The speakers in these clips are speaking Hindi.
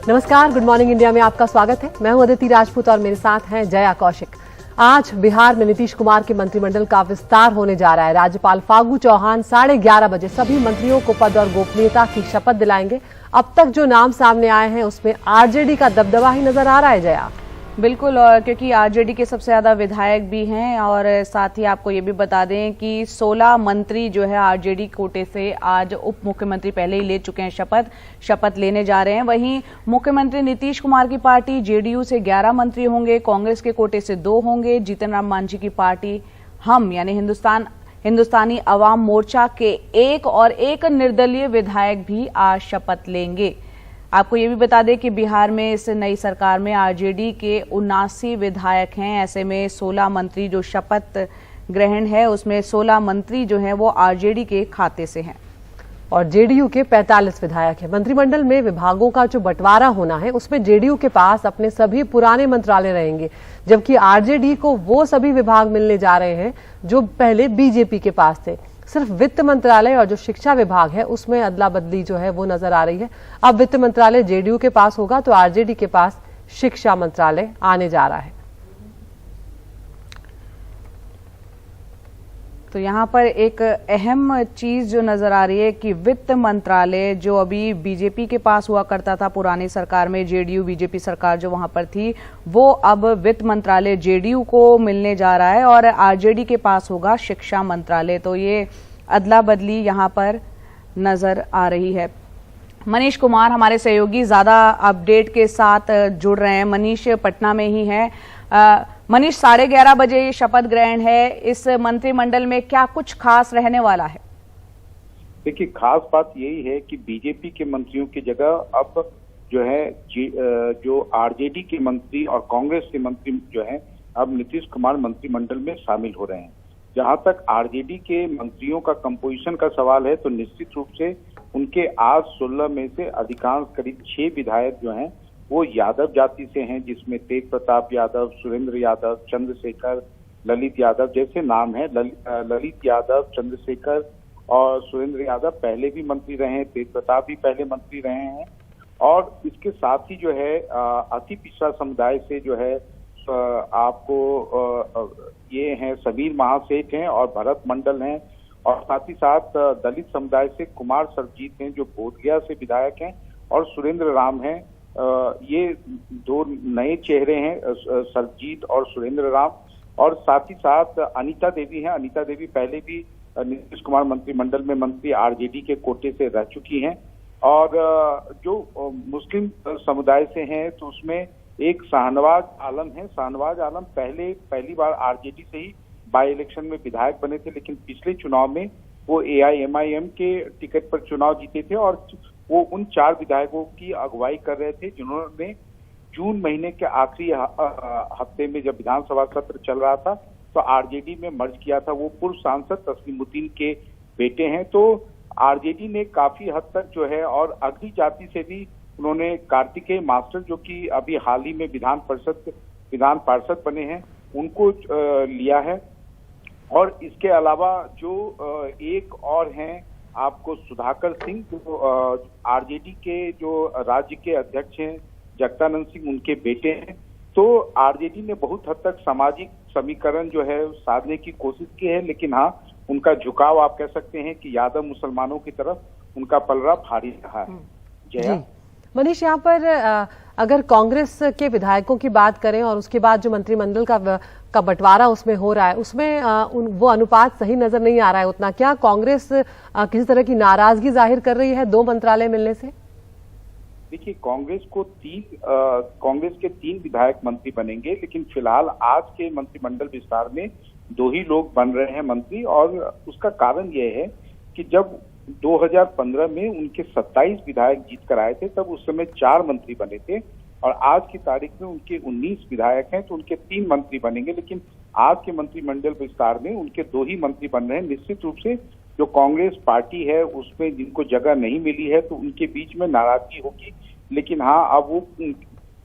नमस्कार, गुड मॉर्निंग इंडिया में आपका स्वागत है। मैं हूं अदिति राजपूत और मेरे साथ हैं जया कौशिक। आज बिहार में नीतीश कुमार के मंत्रिमंडल का विस्तार होने जा रहा है। राज्यपाल फागू चौहान 11:30 बजे सभी मंत्रियों को पद और गोपनीयता की शपथ दिलाएंगे। अब तक जो नाम सामने आए हैं उसमें आरजेडी का दबदबा ही नजर आ रहा है। जया, बिल्कुल, और क्योंकि आरजेडी के सबसे ज्यादा विधायक भी हैं और साथ ही आपको ये भी बता दें कि 16 मंत्री जो है आरजेडी कोटे से आज उप मुख्यमंत्री पहले ही ले चुके हैं, शपथ लेने जा रहे हैं। वहीं मुख्यमंत्री नीतीश कुमार की पार्टी जेडीयू से 11 मंत्री होंगे, कांग्रेस के कोटे से 2 होंगे। जीतन राम मांझी की पार्टी हम यानी हिंदुस्तानी अवाम मोर्चा के 1 और 1 निर्दलीय विधायक भी आज शपथ लेंगे। आपको ये भी बता दें कि बिहार में इस नई सरकार में आरजेडी के 79 विधायक हैं। ऐसे में 16 मंत्री जो शपथ ग्रहण है उसमें 16 मंत्री जो हैं वो आरजेडी के खाते से हैं और जेडीयू के 45 विधायक हैं। मंत्रिमंडल में विभागों का जो बंटवारा होना है उसमें जेडीयू के पास अपने सभी पुराने मंत्रालय रहेंगे, जबकि आरजेडी को वो सभी विभाग मिलने जा रहे हैं जो पहले बीजेपी के पास थे। सिर्फ वित्त मंत्रालय और जो शिक्षा विभाग है उसमें अदला बदली जो है वो नजर आ रही है। अब वित्त मंत्रालय जेडीयू के पास होगा तो आरजेडी के पास शिक्षा मंत्रालय आने जा रहा है। तो यहाँ पर एक अहम चीज जो नजर आ रही है कि वित्त मंत्रालय जो अभी बीजेपी के पास हुआ करता था पुरानी सरकार में, जेडीयू बीजेपी सरकार जो वहां पर थी, वो अब वित्त मंत्रालय जेडीयू को मिलने जा रहा है और आरजेडी के पास होगा शिक्षा मंत्रालय। तो ये अदला बदली यहाँ पर नजर आ रही है। मनीष कुमार हमारे सहयोगी ज्यादा अपडेट के साथ जुड़ रहे हैं। मनीष पटना में ही है। मनीष, 11:30 बजे ये शपथ ग्रहण है। इस मंत्रिमंडल में क्या कुछ खास रहने वाला है? देखिए, खास बात यही है कि बीजेपी के मंत्रियों की जगह अब जो है जो आरजेडी के मंत्री और कांग्रेस के मंत्री जो है अब नीतीश कुमार मंत्रिमंडल में शामिल हो रहे हैं। जहां तक आरजेडी के मंत्रियों का कंपोजिशन का सवाल है तो निश्चित रूप से उनके आज 16 में से अधिकांश करीब 6 विधायक जो हैं वो यादव जाति से हैं, जिसमें तेज प्रताप यादव, सुरेंद्र यादव, चंद्रशेखर, ललित यादव जैसे नाम है। ललित यादव, चंद्रशेखर और सुरेंद्र यादव पहले भी मंत्री रहे हैं, तेज प्रताप भी पहले मंत्री रहे हैं। और इसके साथ ही जो है अति पिछड़ा समुदाय से जो है आपको ये हैं समीर महासेठ हैं और भरत मंडल हैं, और साथ ही साथ दलित समुदाय से कुमार सरजीत हैं जो बोधगया से विधायक हैं, और सुरेंद्र राम हैं। ये 2 नए चेहरे हैं, सरजीत और सुरेंद्र राम। और साथ ही साथ अनीता देवी हैं। अनीता देवी पहले भी नीतीश कुमार मंत्रिमंडल में मंत्री आरजेडी के कोटे से रह चुकी हैं। और जो मुस्लिम समुदाय से हैं तो उसमें एक शाहनवाज आलम है। शाहनवाज आलम पहली बार आरजेडी से ही बाई इलेक्शन में विधायक बने थे, लेकिन पिछले चुनाव में वो एआईएमआईएम के टिकट पर चुनाव जीते थे और वो उन 4 विधायकों की अगुवाई कर रहे थे जिन्होंने जून महीने के आखिरी हफ्ते में जब विधानसभा सत्र चल रहा था तो आरजेडी में मर्ज किया था। वो पूर्व सांसद तस्लीमुद्दीन के बेटे हैं। तो आरजेडी ने काफी हद तक जो है, और अगली जाति से भी उन्होंने कार्तिकेय मास्टर जो कि अभी हाल ही में विधान पार्षद बने हैं उनको लिया है। और इसके अलावा जो एक और हैं आपको सुधाकर सिंह जो आरजेडी के जो राज्य के अध्यक्ष हैं जगदानंद सिंह, उनके बेटे हैं। तो आरजेडी ने बहुत हद तक सामाजिक समीकरण जो है साधने की कोशिश की है, लेकिन हाँ उनका झुकाव आप कह सकते हैं कि यादव मुसलमानों की तरफ उनका पलड़ा भारी रहा है। जया, मनीष, यहाँ पर अगर कांग्रेस के विधायकों की बात करें और उसके बाद जो मंत्रिमंडल का बंटवारा उसमें हो रहा है उसमें वो अनुपात सही नजर नहीं आ रहा है उतना। क्या कांग्रेस किसी तरह की नाराजगी जाहिर कर रही है 2 मंत्रालय मिलने से? देखिए, कांग्रेस के 3 विधायक मंत्री बनेंगे, लेकिन फिलहाल आज के मंत्रिमंडल विस्तार में 2 ही लोग बन रहे हैं मंत्री। और उसका कारण यह है कि जब 2015 में उनके 27 विधायक जीत कर आए थे तब उस समय 4 मंत्री बने थे, और आज की तारीख में उनके 19 विधायक हैं तो उनके 3 मंत्री बनेंगे। लेकिन आज के मंत्रिमंडल विस्तार में उनके 2 ही मंत्री बन रहे हैं। निश्चित रूप से जो कांग्रेस पार्टी है उसमें जिनको जगह नहीं मिली है तो उनके बीच में नाराजगी होगी। लेकिन हाँ, अब वो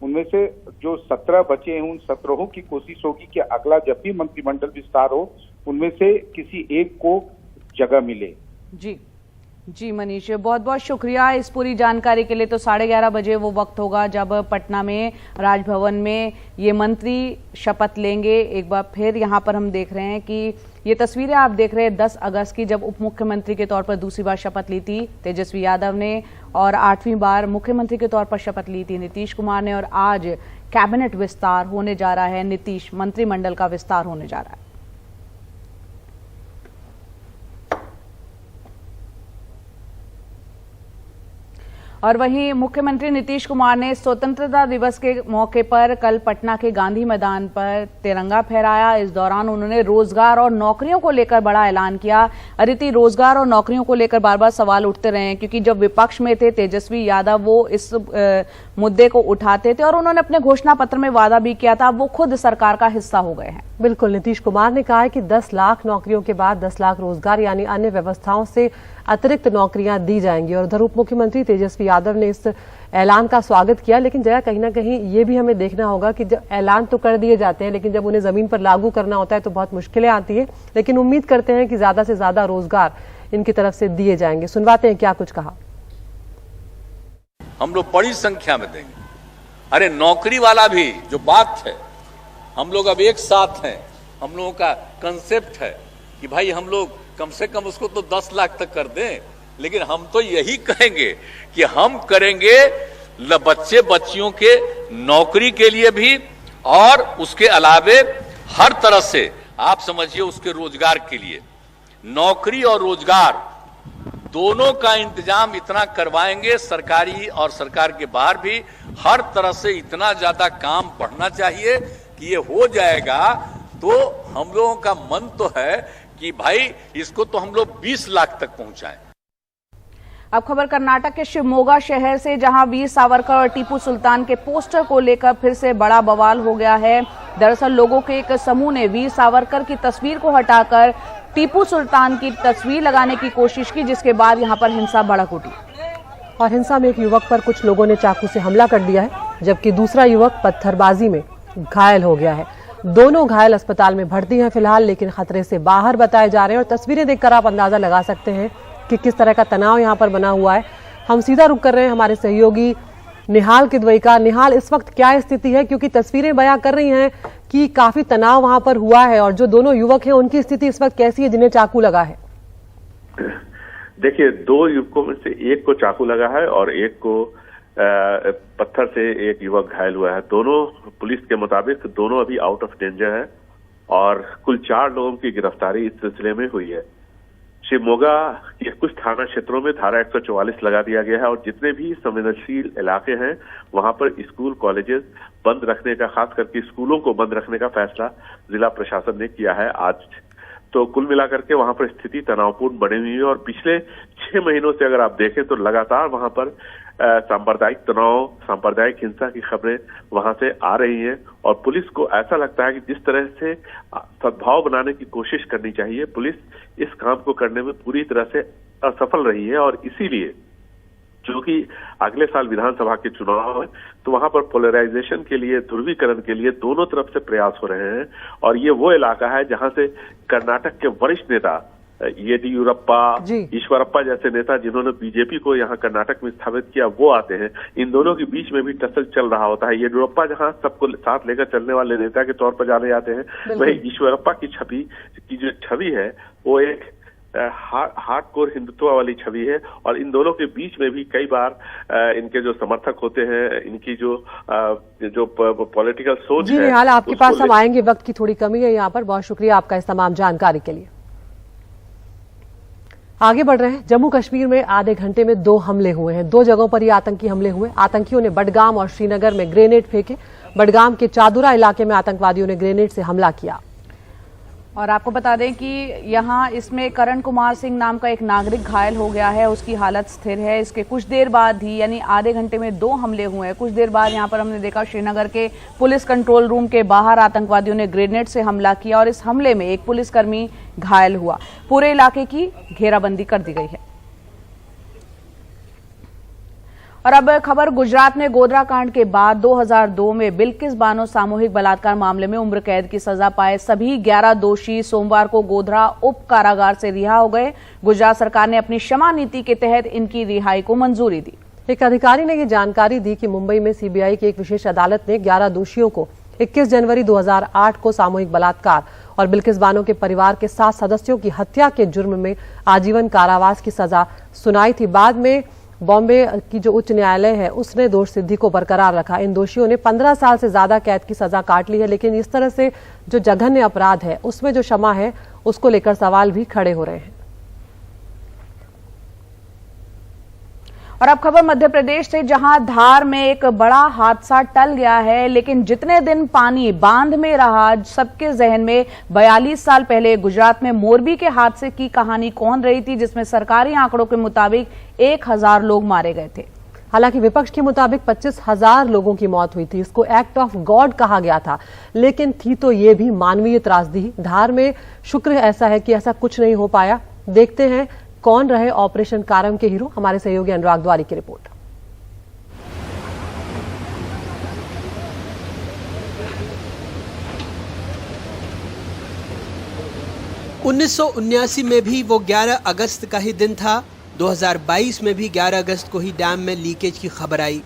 उनमें से जो 17 बचे हैं उन 17 की कोशिश होगी कि अगला जब भी मंत्रिमंडल विस्तार हो उनमें से किसी एक को जगह मिले। जी जी मनीष, बहुत बहुत शुक्रिया इस पूरी जानकारी के लिए। तो 11:30 बजे वो वक्त होगा जब पटना में राजभवन में ये मंत्री शपथ लेंगे। एक बार फिर यहाँ पर हम देख रहे हैं कि ये तस्वीरें आप देख रहे हैं 10 अगस्त की, जब उप मुख्यमंत्री के तौर पर दूसरी बार शपथ ली थी तेजस्वी यादव ने, और 8वीं बार मुख्यमंत्री के तौर पर शपथ ली थी नीतीश कुमार ने, और आज कैबिनेट विस्तार होने जा रहा है, नीतीश मंत्रिमंडल का विस्तार होने जा रहा है। और वहीं मुख्यमंत्री नीतीश कुमार ने स्वतंत्रता दिवस के मौके पर कल पटना के गांधी मैदान पर तिरंगा फहराया। इस दौरान उन्होंने रोजगार और नौकरियों को लेकर बड़ा ऐलान किया। अदिति, रोजगार और नौकरियों को लेकर बार बार सवाल उठते रहे हैं, क्योंकि जब विपक्ष में थे तेजस्वी यादव वो इस मुद्दे को उठाते थे और उन्होंने अपने घोषणा पत्र में वादा भी किया था, वो खुद सरकार का हिस्सा हो गए हैं। बिल्कुल, नीतीश कुमार ने कहा है कि 10 लाख नौकरियों के बाद 10 लाख रोजगार यानी अन्य व्यवस्थाओं से अतिरिक्त नौकरियां दी जाएंगी। और उधर उप मुख्यमंत्री तेजस्वी यादव ने इस ऐलान का स्वागत किया, लेकिन जया कहीं ना कहीं ये भी हमें देखना होगा कि जब ऐलान तो कर दिए जाते हैं, लेकिन जब उन्हें जमीन पर लागू करना होता है तो बहुत मुश्किलें आती है। लेकिन उम्मीद करते हैं कि ज्यादा से ज्यादा रोजगार इनकी तरफ से दिए जाएंगे। सुनवाते हैं क्या कुछ कहा। हम लोग बड़ी संख्या में देंगे। अरे नौकरी वाला भी जो बात है, हम लोग अब एक साथ हैं। हम लोगों का कंसेप्ट है कि भाई हम लोग कम से कम उसको तो 10 लाख तक कर दें, लेकिन हम तो यही कहेंगे कि हम करेंगे बच्चे बच्चियों के नौकरी के लिए भी, और उसके अलावे हर तरह से आप समझिए उसके रोजगार के लिए। नौकरी और रोजगार दोनों का इंतजाम इतना करवाएंगे, सरकारी और सरकार के बाहर भी हर तरह से इतना ज्यादा काम बढ़ना चाहिए कि ये हो जाएगा। तो हम लोगों का मन तो है कि भाई इसको तो हम लोग 20 लाख तक पहुंचाएं। अब खबर कर्नाटक के शिवमोगा शहर से, जहां वीर सावरकर और टीपू सुल्तान के पोस्टर को लेकर फिर से बड़ा बवाल हो गया है। दरअसल लोगों के एक समूह ने वीर सावरकर की तस्वीर को हटाकर टीपू सुल्तान की तस्वीर लगाने की कोशिश की, जिसके बाद यहां पर हिंसा भड़क उठी। और हिंसा में एक युवक पर कुछ लोगों ने चाकू से हमला कर दिया है, जबकि दूसरा युवक पत्थरबाजी में घायल हो गया है। दोनों घायल अस्पताल में भर्ती हैं फिलहाल, लेकिन खतरे से बाहर बताए जा रहे हैं। और तस्वीरें देखकर आप अंदाजा लगा सकते हैं कि किस तरह का तनाव यहां पर बना हुआ है। हम सीधा रुक कर रहे हैं हमारे सहयोगी निहाल किदवई का। निहाल, इस वक्त क्या स्थिति है, क्योंकि तस्वीरें बयां कर रही हैं कि काफी तनाव वहां पर हुआ है, और जो दोनों युवक हैं उनकी स्थिति इस वक्त कैसी है जिन्हें चाकू लगा है? देखिए, 2 युवकों में से एक को चाकू लगा है और एक को पत्थर से एक युवक घायल हुआ है। दोनों पुलिस के मुताबिक दोनों अभी आउट ऑफ डेंजर है, और कुल 4 लोगों की गिरफ्तारी इस सिलसिले में हुई है। शिवमोगा के कुछ थाना क्षेत्रों में धारा 144 लगा दिया गया है, और जितने भी संवेदनशील इलाके हैं वहां पर स्कूल कॉलेजेस बंद रखने का, खास करके स्कूलों को बंद रखने का फैसला जिला प्रशासन ने किया है आज। तो कुल मिलाकर के वहां पर स्थिति तनावपूर्ण बनी हुई है, और पिछले 6 महीनों से अगर आप देखें तो लगातार वहां पर सांप्रदायिक तनाव, सांप्रदायिक हिंसा की खबरें वहां से आ रही हैं। और पुलिस को ऐसा लगता है कि जिस तरह से सद्भाव बनाने की कोशिश करनी चाहिए, पुलिस इस काम को करने में पूरी तरह से असफल रही है। और इसीलिए जो कि अगले साल विधानसभा के चुनाव है, तो वहां पर पोलराइजेशन के लिए, ध्रुवीकरण के लिए दोनों तरफ से प्रयास हो रहे हैं। और ये वो इलाका है जहां से कर्नाटक के वरिष्ठ नेता येदियुरप्पा, ईश्वरप्पा जैसे नेता जिन्होंने बीजेपी को यहाँ कर्नाटक में स्थापित किया, वो आते हैं। इन दोनों के बीच में भी टसल चल रहा होता है। येदियुरप्पा जहाँ सबको साथ लेकर चलने वाले नेता के तौर पर जाने जाते हैं, वही ईश्वरप्पा की जो छवि है वो एक हार्डकोर हिंदुत्व वाली छवि है। और इन दोनों के बीच में भी कई बार इनके जो समर्थक होते हैं, इनकी जो पॉलिटिकल सोच है। निहाल, आपके पास हम आएंगे, वक्त की थोड़ी कमी है यहाँ पर। बहुत शुक्रिया आपका इस तमाम जानकारी के लिए। आगे बढ़ रहे हैं। जम्मू कश्मीर में आधे घंटे में 2 हमले हुए हैं। 2 जगहों पर ये आतंकी हमले हुए। आतंकियों ने बडगाम और श्रीनगर में ग्रेनेड फेंके। बडगाम के चादुरा इलाके में आतंकवादियों ने ग्रेनेड से हमला किया। और आपको बता दें कि यहाँ इसमें करण कुमार सिंह नाम का एक नागरिक घायल हो गया है, उसकी हालत स्थिर है। इसके कुछ देर बाद ही, यानी आधे घंटे में 2 हमले हुए हैं। कुछ देर बाद यहाँ पर हमने देखा श्रीनगर के पुलिस कंट्रोल रूम के बाहर आतंकवादियों ने ग्रेनेड से हमला किया, और इस हमले में एक पुलिसकर्मी घायल हुआ। पूरे इलाके की घेराबंदी कर दी गई है। और अब खबर गुजरात में गोधरा कांड के बाद 2002 में बिल्किस बानो सामूहिक बलात्कार मामले में उम्र कैद की सजा पाए सभी 11 दोषी सोमवार को गोधरा उप कारागार से रिहा हो गए। गुजरात सरकार ने अपनी क्षमा नीति के तहत इनकी रिहाई को मंजूरी दी। एक अधिकारी ने ये जानकारी दी कि मुंबई में सीबीआई की एक विशेष अदालत ने 11 दोषियों को 21 जनवरी 2008 को सामूहिक बलात्कार और बिल्किस बानो के परिवार के 7 सदस्यों की हत्या के जुर्म में आजीवन कारावास की सजा सुनाई थी। बाद में बॉम्बे की जो उच्च न्यायालय है उसने दोष सिद्धि को बरकरार रखा। इन दोषियों ने 15 साल से ज्यादा कैद की सजा काट ली है, लेकिन इस तरह से जो जघन्य अपराध है उसमें जो क्षमा है उसको लेकर सवाल भी खड़े हो रहे हैं। और अब खबर मध्य प्रदेश से, जहां धार में एक बड़ा हादसा टल गया है, लेकिन जितने दिन पानी बांध में रहा सबके जहन में 42 साल पहले गुजरात में मोरबी के हादसे की कहानी कौन रही थी, जिसमें सरकारी आंकड़ों के मुताबिक 1000 लोग मारे गए थे। हालांकि विपक्ष के मुताबिक 25,000 लोगों की मौत हुई थी। इसको एक्ट ऑफ गॉड कहा गया था, लेकिन थी तो ये भी मानवीय त्रासदी। धार में शुक्र ऐसा है कि ऐसा कुछ नहीं हो पाया। देखते हैं कौन रहे ऑपरेशन कारम के हीरो। हमारे सहयोगी अनुराग द्वारी की रिपोर्ट। उन्नीस में भी वो 11 अगस्त का ही दिन था। 2022 में भी 11 अगस्त को ही डैम में लीकेज की खबर आई।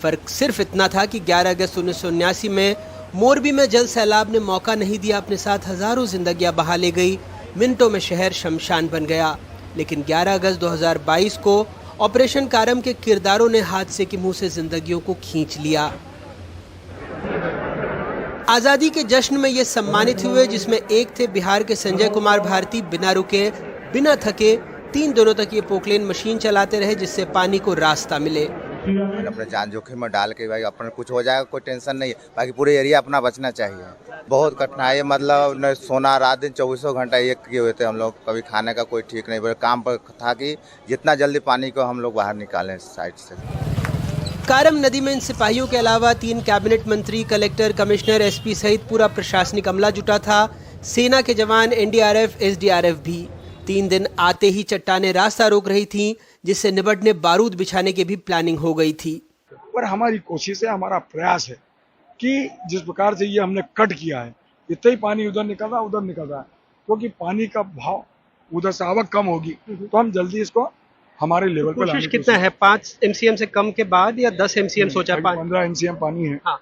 फर्क सिर्फ इतना था कि 11 अगस्त 1979 में मोरबी में जल सैलाब ने मौका नहीं दिया, अपने साथ हजारों जिंदगियां बहा ले गई। मिनटों में शहर शमशान बन गया। लेकिन 11 अगस्त 2022 को ऑपरेशन कारम के किरदारों ने हादसे के मुंह से जिंदगियों को खींच लिया। आजादी के जश्न में ये सम्मानित हुए, जिसमें एक थे बिहार के संजय कुमार भारती। बिना रुके बिना थके 3 दिनों तक ये पोकलेन मशीन चलाते रहे, जिससे पानी को रास्ता मिले। अपने जान जोखिम में डाल के भाई अपना कुछ हो जाएगा, कोई टेंशन नहीं है। बाकी पूरे एरिया अपना बचना चाहिए। बहुत कठिनाई, मतलब सोना रात दिन 24 घंटा एक किए हुए थे हम लोग। कभी खाने का कोई ठीक नहीं, काम पर था कि जितना जल्दी पानी को हम लोग बाहर निकालें साइड से। कारम नदी में इन सिपाहियों के अलावा 3 कैबिनेट मंत्री, कलेक्टर, कमिश्नर, एसपी सहित पूरा प्रशासनिक अमला जुटा था। सेना के जवान, एनडीआरएफ, एसडीआरएफ भी। 3 दिन आते ही चट्टानें रास्ता रोक रही थी, जिससे निबटने बारूद बिछाने की भी प्लानिंग हो गई थी। पर हमारी कोशिश है, हमारा प्रयास है कि जिस प्रकार से ये हमने कट किया है, इतना ही पानी उधर निकल रहा है, क्योंकि पानी का भाव उधर से आवक कम होगी तो हम जल्दी इसको हमारे लेवल पर लाने की कितना है 5 MCM से कम के बाद या 10 MCM सोचा? 15 MCM पानी है। हाँ।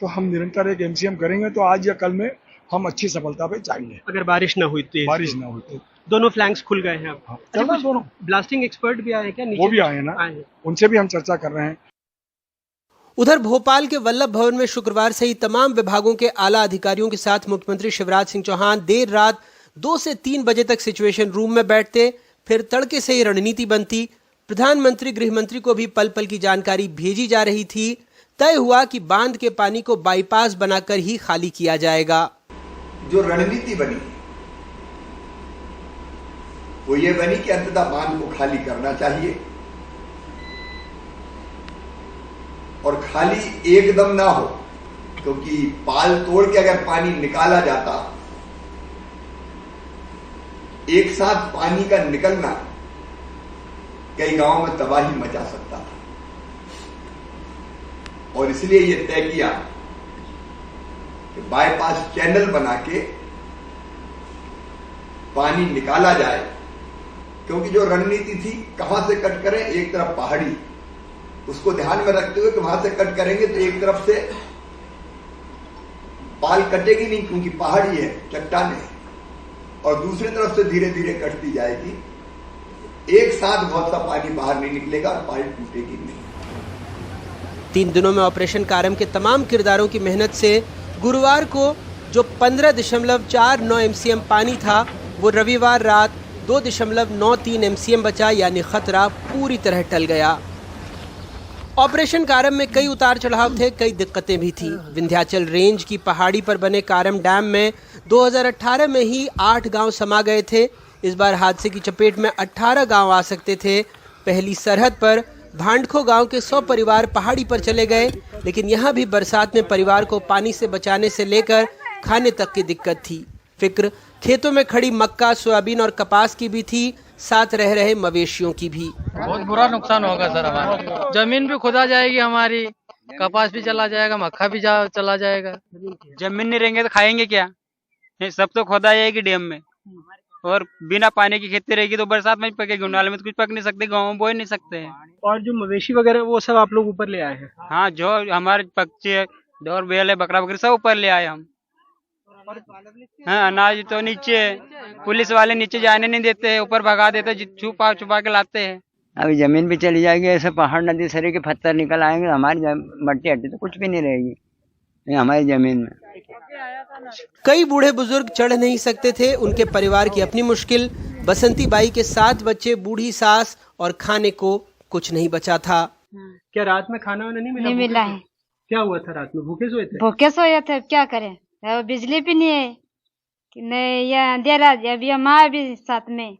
तो हम निरंतर 1 MCM करेंगे तो आज या कल में हम अच्छी सफलता पे जाएंगे। अगर बारिश ना हुई तो दोनों फ्लैंक्स खुल गए हैं। हाँ, दोनों ब्लास्टिंग एक्सपर्ट भी आए हैं क्या? वो भी आए हैं ना, उनसे भी हम चर्चा कर रहे हैं। उधर भोपाल के वल्लभ भवन में शुक्रवार से ही तमाम विभागों के आला अधिकारियों के साथ मुख्यमंत्री शिवराज सिंह चौहान देर रात 2 से 3 बजे तक सिचुएशन रूम में बैठते, फिर तड़के से ही रणनीति बनती। प्रधानमंत्री, गृह मंत्री को भी पल पल की जानकारी भेजी जा रही थी। तय हुआ कि बांध के पानी को बाईपास बनाकर ही खाली किया जाएगा। जो रणनीति बनी वो ये बनी कि अंततः बांध को खाली करना चाहिए, और खाली एकदम ना हो, क्योंकि पाल तोड़ के अगर पानी निकाला जाता, एक साथ पानी का निकलना कई गांवों में तबाही मचा सकता था। और इसलिए यह तय किया कि बाईपास चैनल बना के पानी निकाला जाए, क्योंकि जो रणनीति थी कहां से कट करें, एक तरफ पहाड़ी, उसको ध्यान में रखते हुए कि वहां से कट करेंगे तो एक तरफ से पाल कटेगी नहीं क्योंकि पहाड़ी है, चट्टान है, और दूसरी तरफ से धीरे धीरे कटती जाएगी। एक साथ बहुत सा पानी बाहर नहीं निकलेगा और पाल टूटेगी नहीं। 3 दिनों में ऑपरेशन कारम के तमाम किरदारों की मेहनत से गुरुवार को जो 15.49 MCM पानी था, वो रविवार रात 2.93 MCM बचा, यानी खतरा पूरी तरह टल गया। ऑपरेशन कारम में कई उतार चढ़ाव थे, कई दिक्कतें भी थी। विंध्याचल रेंज की पहाड़ी पर बने कारम डैम में 2018 में ही 8 गांव समा गए थे। इस बार हादसे की चपेट में 18 गांव आ सकते थे। पहली सरहद पर भांडखो गांव के 100 परिवार पहाड़ी पर चले गए, लेकिन यहाँ भी बरसात में परिवार को पानी से बचाने से लेकर खाने तक की दिक्कत थी। फिक्र खेतों में खड़ी मक्का, सोयाबीन और कपास की भी थी। साथ रह रहे मवेशियों की भी। बहुत बुरा नुकसान होगा सर, हमारा जमीन भी खुदा जाएगी, हमारी कपास भी चला जाएगा, मक्का भी चला जाएगा। जमीन नहीं रहेंगे तो खाएंगे क्या? सब तो खोदा जाएगी डैम में, और बिना पानी की खेती रहेगी तो बरसात में पकेगी, उनाले में तो कुछ पक नहीं सकते, गाँव में बो नहीं सकते हैं। और जो मवेशी वगैरह वो सब आप लोग ऊपर ले आए हैं? हाँ, जो हमारे पक्षी है, ढोर बैल है, बकरा बकरी सब ऊपर ले आए हम। हाँ, अनाज तो नीचे है, पुलिस वाले नीचे जाने नहीं देते हैं, ऊपर भगा देते, छुपा छुपा के लाते हैं। अभी जमीन भी चली जाएगी, ऐसे पहाड़ नदी सरे के पत्थर निकल आएंगे, हमारी मट्टी हट्टी तो कुछ भी नहीं रहेगी हमारी जमीन में। कई बूढ़े बुजुर्ग चढ़ नहीं सकते थे, उनके परिवार की अपनी मुश्किल। बसंती बाई के 7 बच्चे, बूढ़ी सास और खाने को कुछ नहीं बचा था। क्या रात में खाना वाना नहीं मिला? नहीं मिला है। क्या हुआ था रात में? भूखे सोए थे? भूखे सोए थे, क्या करें, बिजली भी नहीं है, नहीं ये अंधेरा। अभी माँ भी साथ में,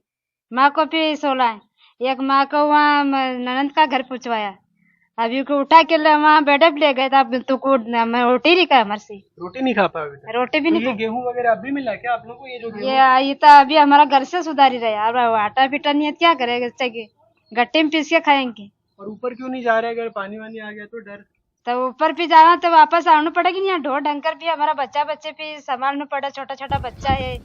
माँ को भी सोला है, एक माँ को वहाँ ननंद का घर पहुँचवाया, अभी को उठा के वहाँ बेडअप ले गए था, तो रोटी नहीं खाया, हमारे से रोटी नहीं खा पाए? रोटी भी नहीं। ये गेहूं वगैरह अभी मिला क्या आप लोगों को? ये जो ये तो अभी हमारा घर से सुधारी रहा, अब आटा पीटा नहीं है, क्या करेगा, गट्टे में पीस के खाएंगे। और ऊपर क्यों नहीं जा रहे? अगर पानी वानी आ गया तो डर? तो ऊपर भी जाना तो वापस आना पड़ेगी, नहीं ढोर ढंकर भी हमारा बच्चे भी संभालना पड़ा, छोटा छोटा बच्चा है।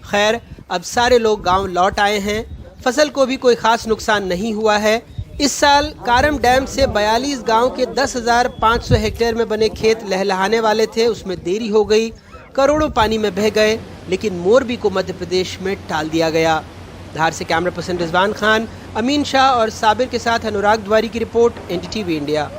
खैर, अब सारे लोग गांव लौट आए हैं, फसल को भी कोई खास नुकसान नहीं हुआ है। इस साल कारम डैम से 42 गांव के 10,500 हेक्टेयर में बने खेत लहलहाने वाले थे, उसमें देरी हो गई, करोड़ों पानी में बह गए, लेकिन मोरबी को मध्य प्रदेश में टाल दिया गया। धार से कैमरा पर्सन रिजवान खान, अमीन शाह और साबिर के साथ अनुराग द्वारी की रिपोर्ट, एनडीटीवी इंडिया।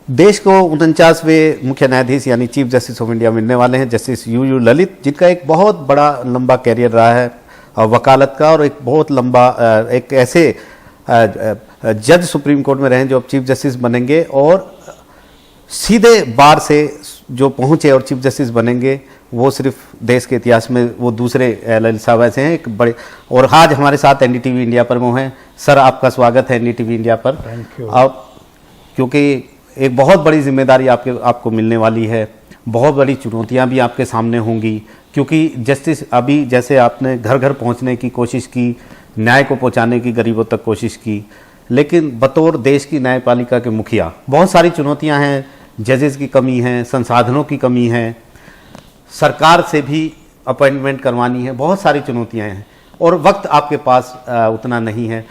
देश को 49वें मुख्य न्यायाधीश यानी चीफ जस्टिस ऑफ इंडिया मिलने वाले हैं, जस्टिस यू ललित, जिनका एक बहुत बड़ा लंबा कैरियर रहा है वकालत का, और एक बहुत लंबा एक ऐसे जज सुप्रीम कोर्ट में रहे जो अब चीफ जस्टिस बनेंगे, और सीधे बार से जो पहुंचे और चीफ जस्टिस बनेंगे, वो सिर्फ देश के इतिहास में वो दूसरे ललित साहब ऐसे हैं, एक बड़े। और आज हमारे साथ एनडीटीवी इंडिया पर वो हैं। सर, आपका स्वागत है एनडीटीवी इंडिया पर। Thank you. अब क्योंकि एक बहुत बड़ी जिम्मेदारी आपको मिलने वाली है, बहुत बड़ी चुनौतियां भी आपके सामने होंगी, क्योंकि जस्टिस अभी जैसे आपने घर घर पहुंचने की कोशिश की, न्याय को पहुंचाने की गरीबों तक कोशिश की, लेकिन बतौर देश की न्यायपालिका के मुखिया बहुत सारी चुनौतियां हैं, जजेस की कमी है, संसाधनों की कमी है, सरकार से भी अपॉइंटमेंट करवानी है, बहुत सारी चुनौतियां हैं, और वक्त आपके पास उतना नहीं है।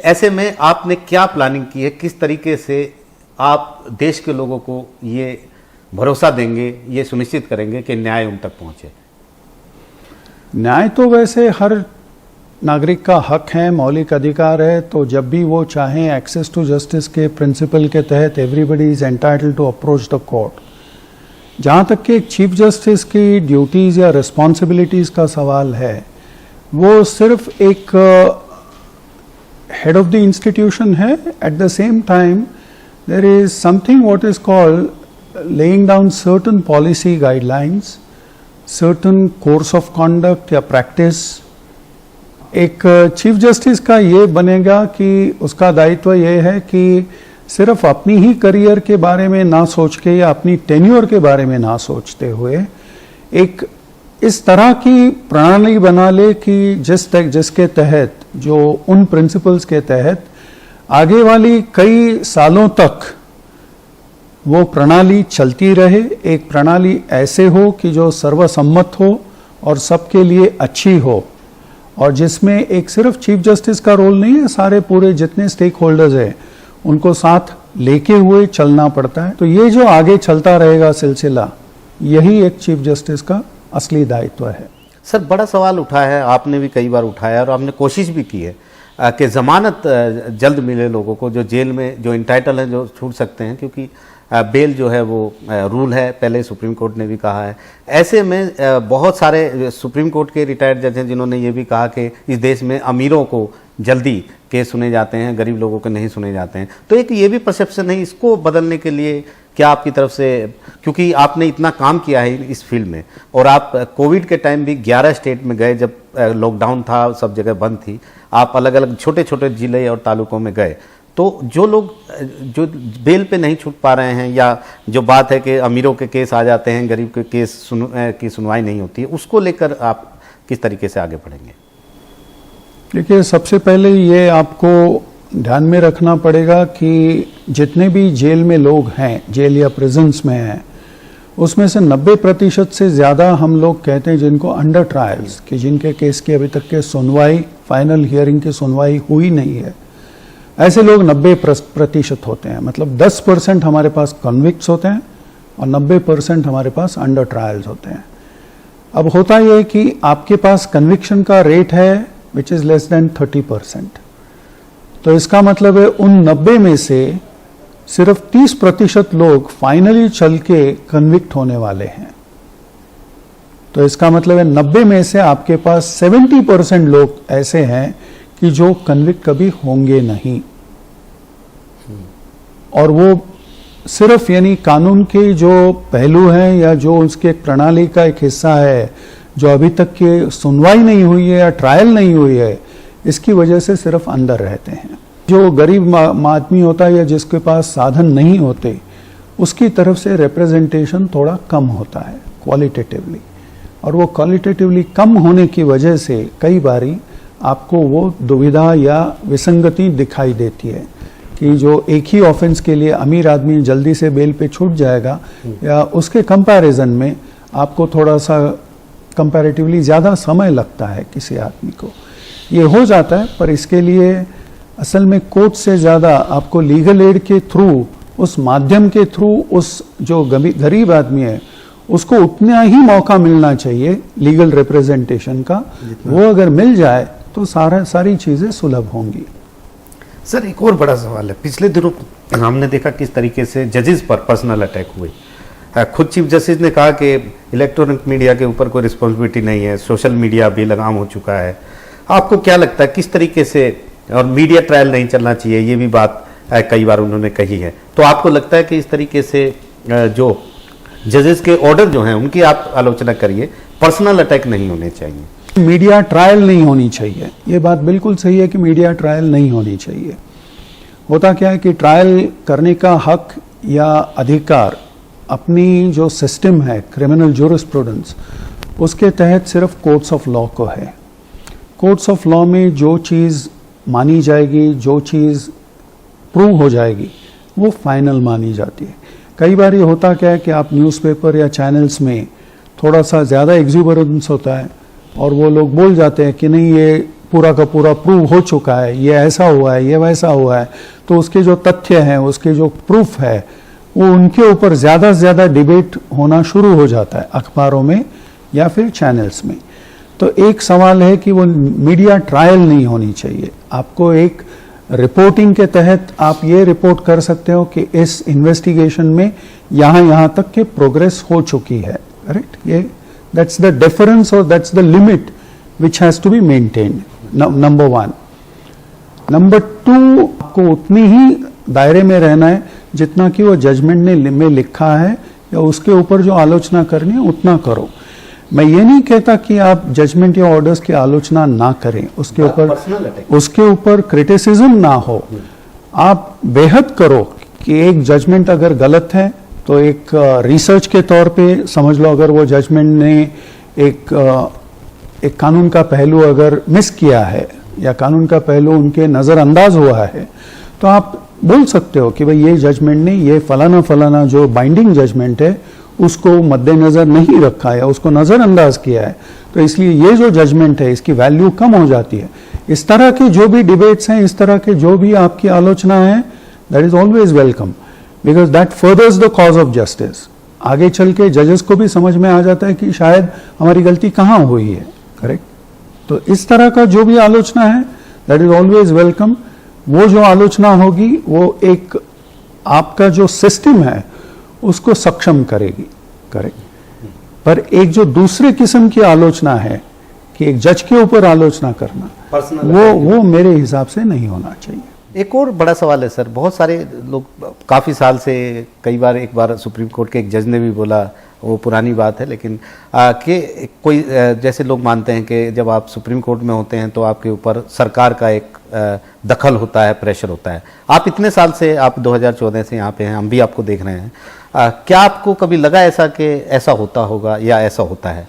ऐसे में आपने क्या प्लानिंग की है? किस तरीके से आप देश के लोगों को ये भरोसा देंगे, ये सुनिश्चित करेंगे कि न्याय उन तक पहुंचे? न्याय तो वैसे हर नागरिक का हक है, मौलिक अधिकार है, तो जब भी वो चाहें एक्सेस टू जस्टिस के प्रिंसिपल के तहत everybody is entitled to approach the court. जहाँ तक कि एक चीफ जस्टिस की ड्यूटीज़ या रिस्पॉन्सिबिलिटीज़ का सवाल है, वो सिर्फ एक हेड ऑफ द इंस्टीट्यूशन है। At the same time there is something what is called laying down certain policy guidelines, certain course of conduct या practice। एक चीफ जस्टिस का ये बनेगा कि उसका दायित्व ये है कि सिर्फ अपनी ही करियर के बारे में ना सोच के या अपनी टेन्योर के बारे में ना सोचते हुए एक इस तरह की प्रणाली बना ले कि जिसके तहत, जो उन प्रिंसिपल्स के तहत आगे वाली कई सालों तक वो प्रणाली चलती रहे। एक प्रणाली ऐसे हो कि जो सर्वसम्मत हो और सबके लिए अच्छी हो, और जिसमें एक सिर्फ चीफ जस्टिस का रोल नहीं है, सारे पूरे जितने स्टेक होल्डर्स हैं उनको साथ लेके हुए चलना पड़ता है। तो ये जो आगे चलता रहेगा सिलसिला, यही एक चीफ जस्टिस का असली दायित्व है। सर, बड़ा सवाल उठा है, आपने भी कई बार उठाया और आपने कोशिश भी की है कि जमानत जल्द मिले लोगों को, जो जेल में जो इंटाइटल हैं, जो छूट सकते हैं, क्योंकि बेल जो है वो रूल है, पहले सुप्रीम कोर्ट ने भी कहा है। ऐसे में बहुत सारे सुप्रीम कोर्ट के रिटायर्ड जज हैं जिन्होंने ये भी कहा कि इस देश में अमीरों को जल्दी केस सुने जाते हैं, गरीब लोगों के नहीं सुने जाते हैं। तो एक ये भी परसेप्शन है, इसको बदलने के लिए क्या आपकी तरफ से, क्योंकि आपने इतना काम किया है इस फील्ड में, और आप कोविड के टाइम भी 11 स्टेट में गए, जब लॉकडाउन था, सब जगह बंद थी, आप अलग अलग छोटे छोटे जिले और तालुकों में गए, तो जो लोग जो बेल पे नहीं छूट पा रहे हैं, या जो बात है कि अमीरों के केस आ जाते हैं, गरीब के केस की सुनवाई नहीं होती है, उसको लेकर आप किस तरीके से आगे बढ़ेंगे? देखिए, सबसे पहले ये आपको ध्यान में रखना पड़ेगा कि जितने भी जेल में लोग हैं, जेल या प्रिजन्स में हैं, उसमें से 90% से ज़्यादा हम लोग कहते हैं जिनको अंडर ट्रायल्स, कि जिनके केस की अभी तक के सुनवाई, फाइनल हियरिंग की सुनवाई हुई नहीं है, ऐसे लोग 90% होते हैं। मतलब 10% हमारे पास कन्विक्ट्स होते हैं और 90% हमारे पास अंडर ट्रायल्स होते हैं। अब होता यह है कि आपके पास कन्विक्शन का रेट है विच इज़ लेस देन 30%, तो इसका मतलब है उन 90 में से सिर्फ 30% लोग फाइनली चल के कन्विक्ट होने वाले हैं। तो इसका मतलब है 90 में से आपके पास 70% लोग ऐसे हैं कि जो कन्विक्ट कभी होंगे नहीं, और वो सिर्फ यानी कानून के जो पहलू हैं या जो उसके प्रणाली का एक हिस्सा है जो अभी तक के सुनवाई नहीं हुई है या ट्रायल नहीं हुई है, इसकी वजह से सिर्फ अंदर रहते हैं। जो गरीब आदमी होता है या जिसके पास साधन नहीं होते, उसकी तरफ से रिप्रेजेंटेशन थोड़ा कम होता है क्वालिटेटिवली, और वो क्वालिटेटिवली कम होने की वजह से कई बारी आपको वो दुविधा या विसंगति दिखाई देती है कि जो एक ही ऑफेंस के लिए अमीर आदमी जल्दी से बेल पे छूट जाएगा या उसके कंपैरिजन में आपको थोड़ा सा कंपैरेटिवली ज़्यादा समय लगता है किसी आदमी को, ये हो जाता है। पर इसके लिए असल में कोर्ट से ज़्यादा आपको लीगल एड के थ्रू, उस माध्यम के थ्रू, उस जो गरीब आदमी है उसको उतना ही मौका मिलना चाहिए लीगल रिप्रेजेंटेशन का। वो अगर मिल जाए तो सारी चीज़ें सुलभ होंगी। सर, एक और बड़ा सवाल है। पिछले दिनों हमने देखा किस तरीके से जजेस पर पर्सनल अटैक हुए। खुद चीफ जस्टिस ने कहा कि इलेक्ट्रॉनिक मीडिया के ऊपर कोई रिस्पॉन्सिबिलिटी नहीं है, सोशल मीडिया भी लगाम हो चुका है। आपको क्या लगता है किस तरीके से, और मीडिया ट्रायल नहीं चलना चाहिए, ये भी बात कई बार उन्होंने कही है, तो आपको लगता है कि इस तरीके से जो जजेस के ऑर्डर जो हैं उनकी आप आलोचना करिए, पर्सनल अटैक नहीं होने चाहिए? मीडिया ट्रायल नहीं होनी चाहिए, ये बात बिल्कुल सही है कि मीडिया ट्रायल नहीं होनी चाहिए। होता क्या है कि ट्रायल करने का हक या अधिकार अपनी जो सिस्टम है क्रिमिनल जूरिस्प्रूडेंस, उसके तहत सिर्फ कोर्ट्स ऑफ लॉ को है। कोर्ट्स ऑफ लॉ में जो चीज़ मानी जाएगी, जो चीज़ प्रूव हो जाएगी, वो फाइनल मानी जाती है। कई बार ये होता क्या है कि आप न्यूज़पेपर या चैनल्स में थोड़ा सा ज़्यादा एग्जूबरेंस होता है और वो लोग बोल जाते हैं कि नहीं ये पूरा का पूरा प्रूव हो चुका है, ये ऐसा हुआ है, ये वैसा हुआ है, तो उसके जो तथ्य हैं, उसके जो प्रूफ है, वो उनके ऊपर ज़्यादा से ज़्यादा डिबेट होना शुरू हो जाता है अखबारों में या फिर चैनल्स में। तो एक सवाल है कि वो मीडिया ट्रायल नहीं होनी चाहिए। आपको एक रिपोर्टिंग के तहत आप ये रिपोर्ट कर सकते हो कि इस इन्वेस्टिगेशन में यहाँ तक के प्रोग्रेस हो चुकी है, करेक्ट? ये दैट्स द डिफरेंस और that's the limit which has to be maintained, number 1। Number 2, आपको उतनी ही दायरे में रहना है जितना कि वो जजमेंट ने में लिखा है, या उसके ऊपर जो आलोचना करनी है उतना करो। मैं ये नहीं कहता कि आप जजमेंट या ऑर्डर्स की आलोचना ना करें, उसके ऊपर क्रिटिसिज्म ना हो, आप बेहद करो कि एक जजमेंट अगर गलत है तो एक रिसर्च के तौर पे समझ लो, अगर वो जजमेंट ने एक कानून का पहलू अगर मिस किया है या कानून का पहलू उनके नज़रअंदाज हुआ है, तो आप बोल सकते हो कि भाई ये जजमेंट ने ये फलाना जो बाइंडिंग जजमेंट है उसको मद्देनजर नहीं रखा है, उसको नज़रअंदाज किया है, तो इसलिए ये जो जजमेंट है इसकी वैल्यू कम हो जाती है। इस तरह के जो भी डिबेट्स हैं, इस तरह के जो भी आपकी आलोचना है, that is always welcome, because that furthers the cause of justice. आगे चल के जजेस को भी समझ में आ जाता है कि शायद हमारी गलती कहाँ हुई है, करेक्ट? तो इस तरह का जो भी आलोचना है, दैट इज ऑलवेज वेलकम। वो जो आलोचना होगी वो एक आपका जो सिस्टम है उसको सक्षम करेगी, करेक्ट? पर एक जो दूसरे किस्म की आलोचना है कि एक जज के ऊपर आलोचना करना, वो मेरे हिसाब से नहीं होना चाहिए। एक और बड़ा सवाल है सर, बहुत सारे लोग काफ़ी साल से, कई बार, एक बार सुप्रीम कोर्ट के एक जज ने भी बोला, वो पुरानी बात है, लेकिन कि कोई जैसे लोग मानते हैं कि जब आप सुप्रीम कोर्ट में होते हैं तो आपके ऊपर सरकार का एक दखल होता है, प्रेशर होता है। आप इतने साल से, आप 2014 से यहाँ पे हैं, हम भी आपको देख रहे हैं, क्या आपको कभी लगा ऐसा कि ऐसा होता होगा या ऐसा होता है?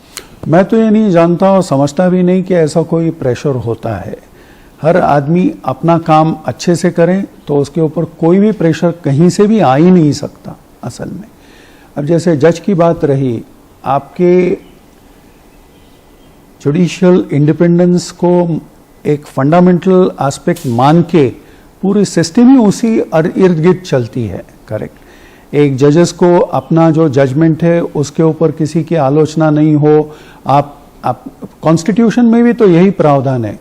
मैं तो ये नहीं जानता और समझता भी नहीं कि ऐसा कोई प्रेशर होता है, हर आदमी अपना काम अच्छे से करे तो उसके ऊपर कोई भी प्रेशर कहीं से भी आ ही नहीं सकता असल में। अब जैसे जज की बात रही, आपके जुडिशियल इंडिपेंडेंस को एक फंडामेंटल एस्पेक्ट मान के पूरी सिस्टम ही उसी इर्द गिर्द चलती है, करेक्ट। एक जजेस को अपना जो जजमेंट है उसके ऊपर किसी की आलोचना नहीं हो। आप कॉन्स्टिट्यूशन में भी तो यही प्रावधान है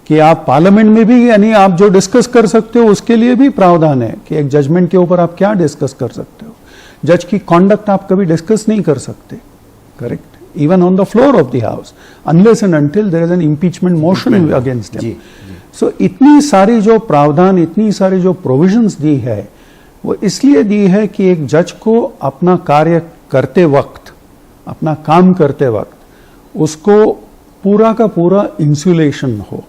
कि आप पार्लियामेंट में भी, यानी आप जो डिस्कस कर सकते हो उसके लिए भी प्रावधान है कि एक जजमेंट के ऊपर आप क्या डिस्कस कर सकते हो। जज की कॉन्डक्ट आप कभी डिस्कस नहीं कर सकते, correct, even on the floor of the house, unless and until there is an impeachment motion against him. So इतनी सारी जो प्रावधान, इतनी सारी जो प्रोविजंस दी है, वो इसलिए दी है कि एक जज को अपना कार्य करते वक्त, अपना काम करते वक्त उसको पूरा का पूरा इंसुलेशन हो,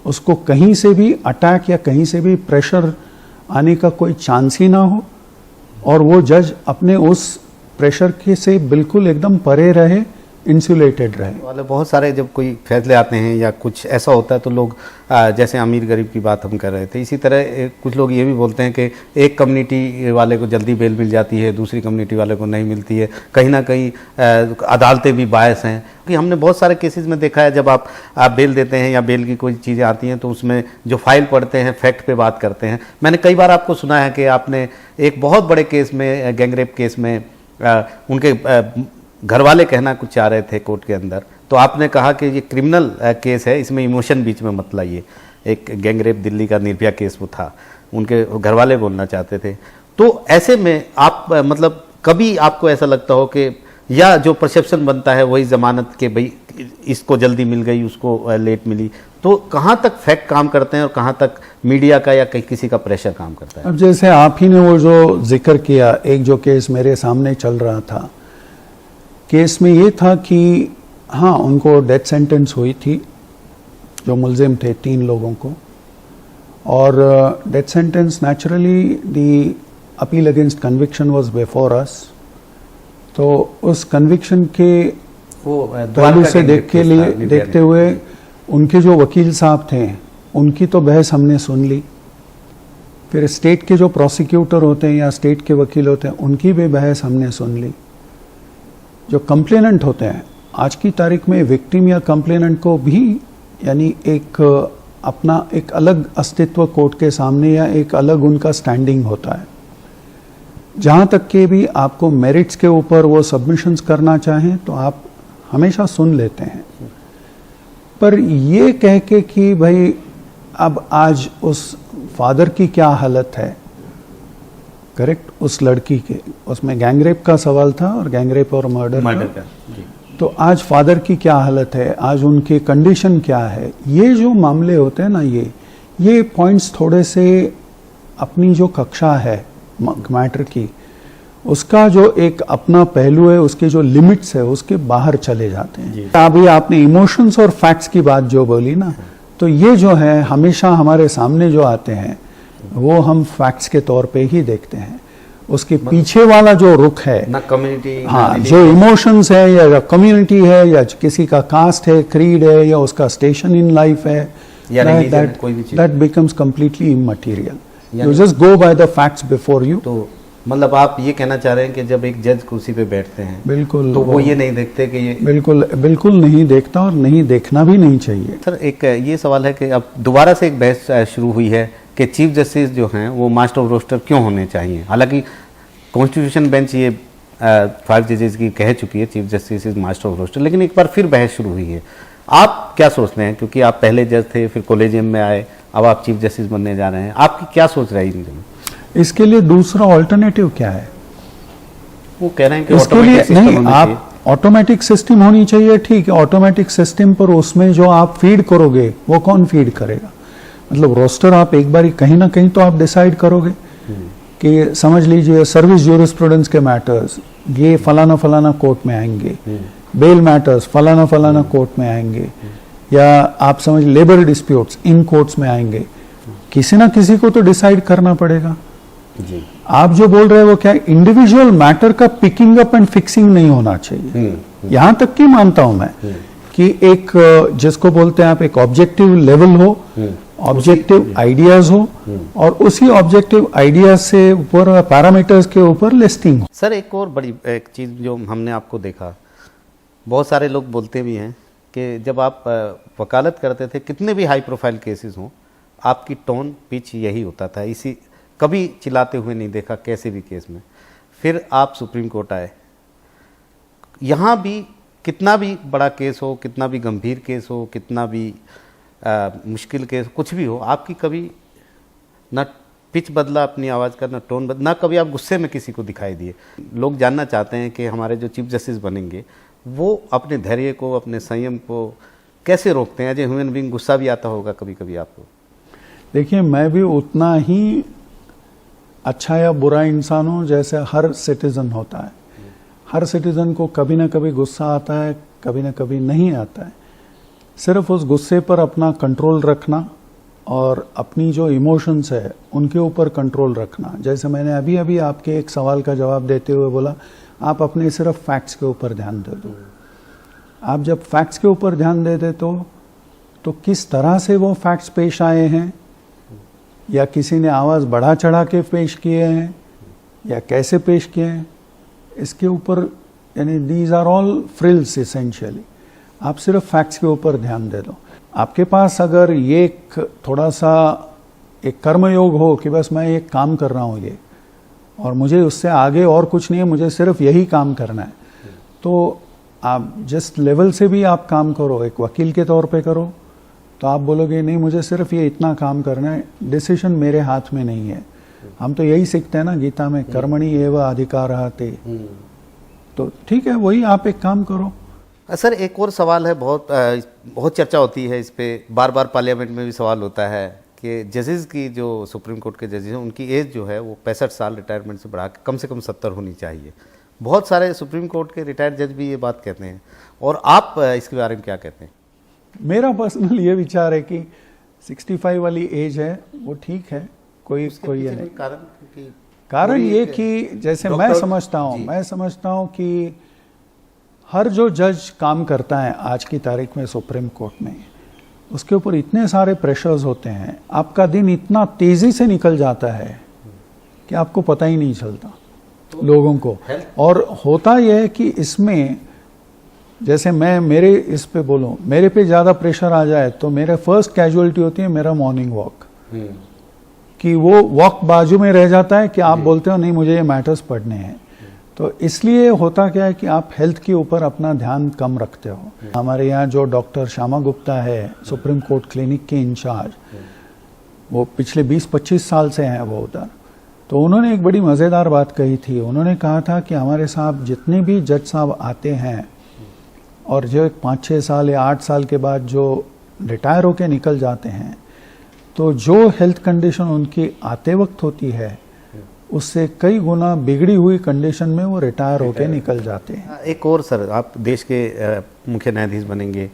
उसको कहीं से भी अटैक या कहीं से भी प्रेशर आने का कोई चांस ही ना हो, और वो जज अपने उस प्रेशर के से बिल्कुल एकदम परे रहे, इंसुलेटेड रहे। वाले बहुत सारे जब कोई फैसले आते हैं या कुछ ऐसा होता है तो लोग जैसे अमीर गरीब की बात हम कर रहे थे, इसी तरह कुछ लोग ये भी बोलते हैं कि एक कम्युनिटी वाले को जल्दी बेल मिल जाती है, दूसरी कम्युनिटी वाले को नहीं मिलती है। कहीं ना कहीं अदालतें भी बायस हैं, क्योंकि हमने बहुत सारे केसेस में देखा है जब आप बेल देते हैं या बेल की कोई चीज़ें आती हैं तो उसमें जो फाइल पढ़ते हैं फैक्ट पे बात करते हैं। मैंने कई बार आपको सुना है कि आपने एक बहुत बड़े केस में, गैंगरेप केस में, उनके घर वाले कहना कुछ चाह रहे थे कोर्ट के अंदर, तो आपने कहा कि ये क्रिमिनल केस है, इसमें इमोशन बीच में मत लाइए। एक गैंगरेप दिल्ली का निर्भया केस वो था, उनके घर वाले बोलना चाहते थे। तो ऐसे में आप मतलब कभी आपको ऐसा लगता हो कि या जो परसेप्शन बनता है वही जमानत के भाई इसको जल्दी मिल गई उसको लेट मिली, तो कहाँ तक फैक्ट काम करते हैं और कहाँ तक मीडिया का या किसी का प्रेशर काम करता है? अब जैसे आप ही ने वो जो जिक्र किया, एक जो केस मेरे सामने चल रहा था, केस में ये था कि हाँ उनको डेथ सेंटेंस हुई थी, जो मुलजिम थे 3 लोगों को, और death sentence naturally the appeal against conviction was before us. तो उस कन्विक्शन के पहलू से देखते हुए उनके जो वकील साहब थे उनकी तो बहस हमने सुन ली, फिर स्टेट के जो प्रोसिक्यूटर होते हैं या स्टेट के वकील होते हैं उनकी भी बहस हमने सुन ली। जो कंप्लेनेंट होते हैं आज की तारीख में, विक्टिम या कंप्लेनेंट को भी यानी एक अपना एक अलग अस्तित्व कोर्ट के सामने या एक अलग उनका स्टैंडिंग होता है। जहाँ तक के भी आपको मेरिट्स के ऊपर वो सबमिशंस करना चाहें तो आप हमेशा सुन लेते हैं, पर ये कह के कि भाई अब आज उस फादर की क्या हालत है, करेक्ट, उस लड़की के, उसमें गैंगरेप का सवाल था और गैंगरेप और मर्डर का। तो आज फादर की क्या हालत है, आज उनकी कंडीशन क्या है, ये जो मामले होते हैं ना, ये पॉइंट्स थोड़े से अपनी जो कक्षा है मैटर की, उसका जो एक अपना पहलू है, उसके जो लिमिट्स है उसके बाहर चले जाते हैं। अभी आपने इमोशंस और फैक्ट्स की बात जो बोली ना, तो ये जो है हमेशा हमारे सामने जो आते हैं वो हम फैक्ट्स के तौर पे ही देखते हैं। उसके पीछे वाला जो रुख है ना कम्युनिटी, हाँ, जो इमोशंस है या कम्युनिटी है या किसी का कास्ट है, क्रीड है या उसका स्टेशन इन लाइफ है, that becomes completely immaterial. You just go by the facts before you. तो मतलब आप ये कहना चाह रहे हैं कि जब एक जज कुर्सी पे बैठते हैं बिल्कुल, तो वो ये नहीं देखते कि ये बिल्कुल नहीं देखता और नहीं देखना भी नहीं चाहिए। सर एक ये सवाल है कि अब दोबारा से एक बहस शुरू हुई है कि चीफ जस्टिस जो हैं वो मास्टर ऑफ रोस्टर क्यों होने चाहिए। हालांकि कॉन्स्टिट्यूशन बेंच ये 5 जजेस की कह चुकी है chief justice is master of roster, लेकिन एक बार फिर बहस शुरू हुई है। आप क्या सोचते हैं, क्योंकि आप पहले जज थे, फिर कॉलेजियम में आए, अब आप चीफ जस्टिस बनने जा रहे हैं, आपकी क्या सोच रही है? इसके लिए दूसरा ऑल्टरनेटिव क्या है? वो कह रहे हैं कि इसके लिए नहीं, आप ऑटोमेटिक सिस्टम होनी चाहिए, ठीक है, ऑटोमेटिक सिस्टम पर उसमें जो आप फीड करोगे वो कौन फीड करेगा? मतलब रोस्टर आप एक बार कहीं ना कहीं तो आप डिसाइड करोगे कि समझ लीजिए सर्विस ज्यूरिस्प्रूडेंस के मैटर्स ये फलाना फलाना कोर्ट में आएंगे, बेल मैटर्स फलाना फलाना कोर्ट में आएंगे, या आप समझ लेबर डिस्प्यूट्स इन कोर्ट्स में आएंगे। किसी ना किसी को तो डिसाइड करना पड़ेगा। जी। आप जो बोल रहे हैं वो क्या, इंडिविजुअल मैटर का पिकिंग अप एंड फिक्सिंग नहीं होना चाहिए। यहां तक की मानता हूं मैं कि एक जिसको बोलते हैं आप एक ऑब्जेक्टिव लेवल हो, ऑब्जेक्टिव आइडियाज हो, और उसी ऑब्जेक्टिव आइडियाज से ऊपर पैरामीटर्स के ऊपर लिस्टिंग हो। सर एक और बड़ी एक चीज़ जो हमने आपको देखा, बहुत सारे लोग बोलते भी हैं कि जब आप वकालत करते थे, कितने भी हाई प्रोफाइल केसेस हों, आपकी टोन पिच यही होता था, इसी कभी चिल्लाते हुए नहीं देखा कैसे भी केस में। फिर आप सुप्रीम कोर्ट आए, यहाँ भी कितना भी बड़ा केस हो, कितना भी गंभीर केस हो, कितना भी मुश्किल केस, कुछ भी हो, आपकी कभी न पिच बदला अपनी आवाज़ का, न टोन बदला, ना कभी आप गुस्से में किसी को दिखाई दिए। लोग जानना चाहते हैं कि हमारे जो चीफ जस्टिस बनेंगे वो अपने धैर्य को, अपने संयम को कैसे रोकते हैं। एज ए ह्यूमन बीइंग गुस्सा भी आता होगा कभी कभी आपको। देखिए, मैं भी उतना ही अच्छा या बुरा इंसान हूँ जैसे हर सिटीजन होता है। हर सिटीजन को कभी ना कभी गुस्सा आता है, कभी ना कभी नहीं आता है। सिर्फ उस गुस्से पर अपना कंट्रोल रखना और अपनी जो इमोशंस है उनके ऊपर कंट्रोल रखना। जैसे मैंने अभी अभी आपके एक सवाल का जवाब देते हुए बोला, आप अपने सिर्फ फैक्ट्स के ऊपर ध्यान दे दो। आप जब फैक्ट्स के ऊपर ध्यान दे दे तो किस तरह से वो फैक्ट्स पेश आए हैं, या किसी ने आवाज़ बढ़ा चढ़ा के पेश किए हैं या कैसे पेश किए हैं, इसके ऊपर, यानी these are all frills essentially. आप सिर्फ फैक्ट्स के ऊपर ध्यान दे दो। आपके पास अगर ये थोड़ा सा एक कर्मयोग हो कि बस मैं एक काम कर रहा हूँ ये, और मुझे उससे आगे और कुछ नहीं है, मुझे सिर्फ यही काम करना है, तो आप जिस लेवल से भी आप काम करो, एक वकील के तौर पे करो, तो आप बोलोगे नहीं मुझे सिर्फ ये इतना काम करना है, डिसीजन मेरे हाथ में नहीं है। हम तो यही सीखते हैं ना गीता में, कर्मणि एव अधिकारः ते। तो ठीक है, वही आप एक काम करो। सर एक और सवाल है, बहुत चर्चा होती है इस पे, बार बार पार्लियामेंट में भी सवाल होता है कि जजेस की, जो सुप्रीम कोर्ट के जजेस हैं, उनकी एज जो है वो 65 साल रिटायरमेंट से बढ़ा के कम से कम 70 होनी चाहिए। बहुत सारे सुप्रीम कोर्ट के रिटायर्ड जज भी ये बात कहते हैं, और आप इसके बारे में क्या कहते हैं? मेरा पर्सनल ये विचार है कि 65 वाली एज है वो ठीक है, कोई ये नहीं। कारण ये कि जैसे मैं समझता हूँ कि हर जो जज काम करता है आज की तारीख में सुप्रीम कोर्ट में, उसके ऊपर इतने सारे प्रेशर्स होते हैं, आपका दिन इतना तेजी से निकल जाता है कि आपको पता ही नहीं चलता लोगों को। और होता यह है कि इसमें, जैसे मैं मेरे इस पे बोलूं, मेरे पे ज्यादा प्रेशर आ जाए तो मेरे फर्स्ट कैजुअलिटी होती है मेरा मॉर्निंग वॉक, कि वो वॉक बाजू में रह जाता है कि आप बोलते हो नहीं मुझे ये मैटर्स पढ़ने हैं। तो इसलिए होता क्या है कि आप हेल्थ के ऊपर अपना ध्यान कम रखते हो। हमारे यहाँ जो डॉक्टर श्यामा गुप्ता है, सुप्रीम कोर्ट क्लिनिक के इंचार्ज, वो पिछले 20-25 साल से हैं वो उधर। तो उन्होंने एक बड़ी मज़ेदार बात कही थी। उन्होंने कहा था कि हमारे साथ जितने भी जज साहब आते हैं और जो 5-6 साल या 8 साल के बाद जो रिटायर होके निकल जाते हैं, तो जो हेल्थ कंडीशन उनकी आते वक्त होती है उससे कई गुना बिगड़ी हुई कंडीशन में वो रिटायर होके निकल जाते हैं। एक और सर, आप देश के मुख्य न्यायाधीश बनेंगे,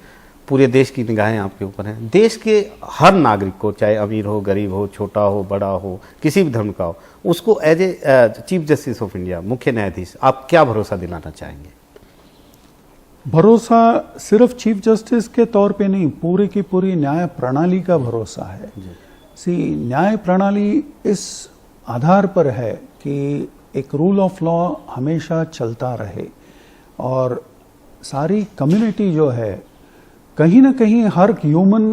पूरे देश की निगाहें आपके ऊपर हैं। देश के हर नागरिक को, चाहे अमीर हो, गरीब हो, छोटा हो, बड़ा हो, किसी भी धर्म का हो, उसको as a chief justice of India, मुख्य न्यायाधीश, आप क्या भरोसा दिलाना चाहेंगे? भरोसा सिर्फ चीफ जस्टिस के तौर पे नहीं, पूरी की पूरी न्याय प्रणाली का भरोसा है। न्याय प्रणाली इस आधार पर है कि एक रूल ऑफ लॉ हमेशा चलता रहे, और सारी कम्युनिटी जो है, कहीं ना कहीं हर ह्यूमन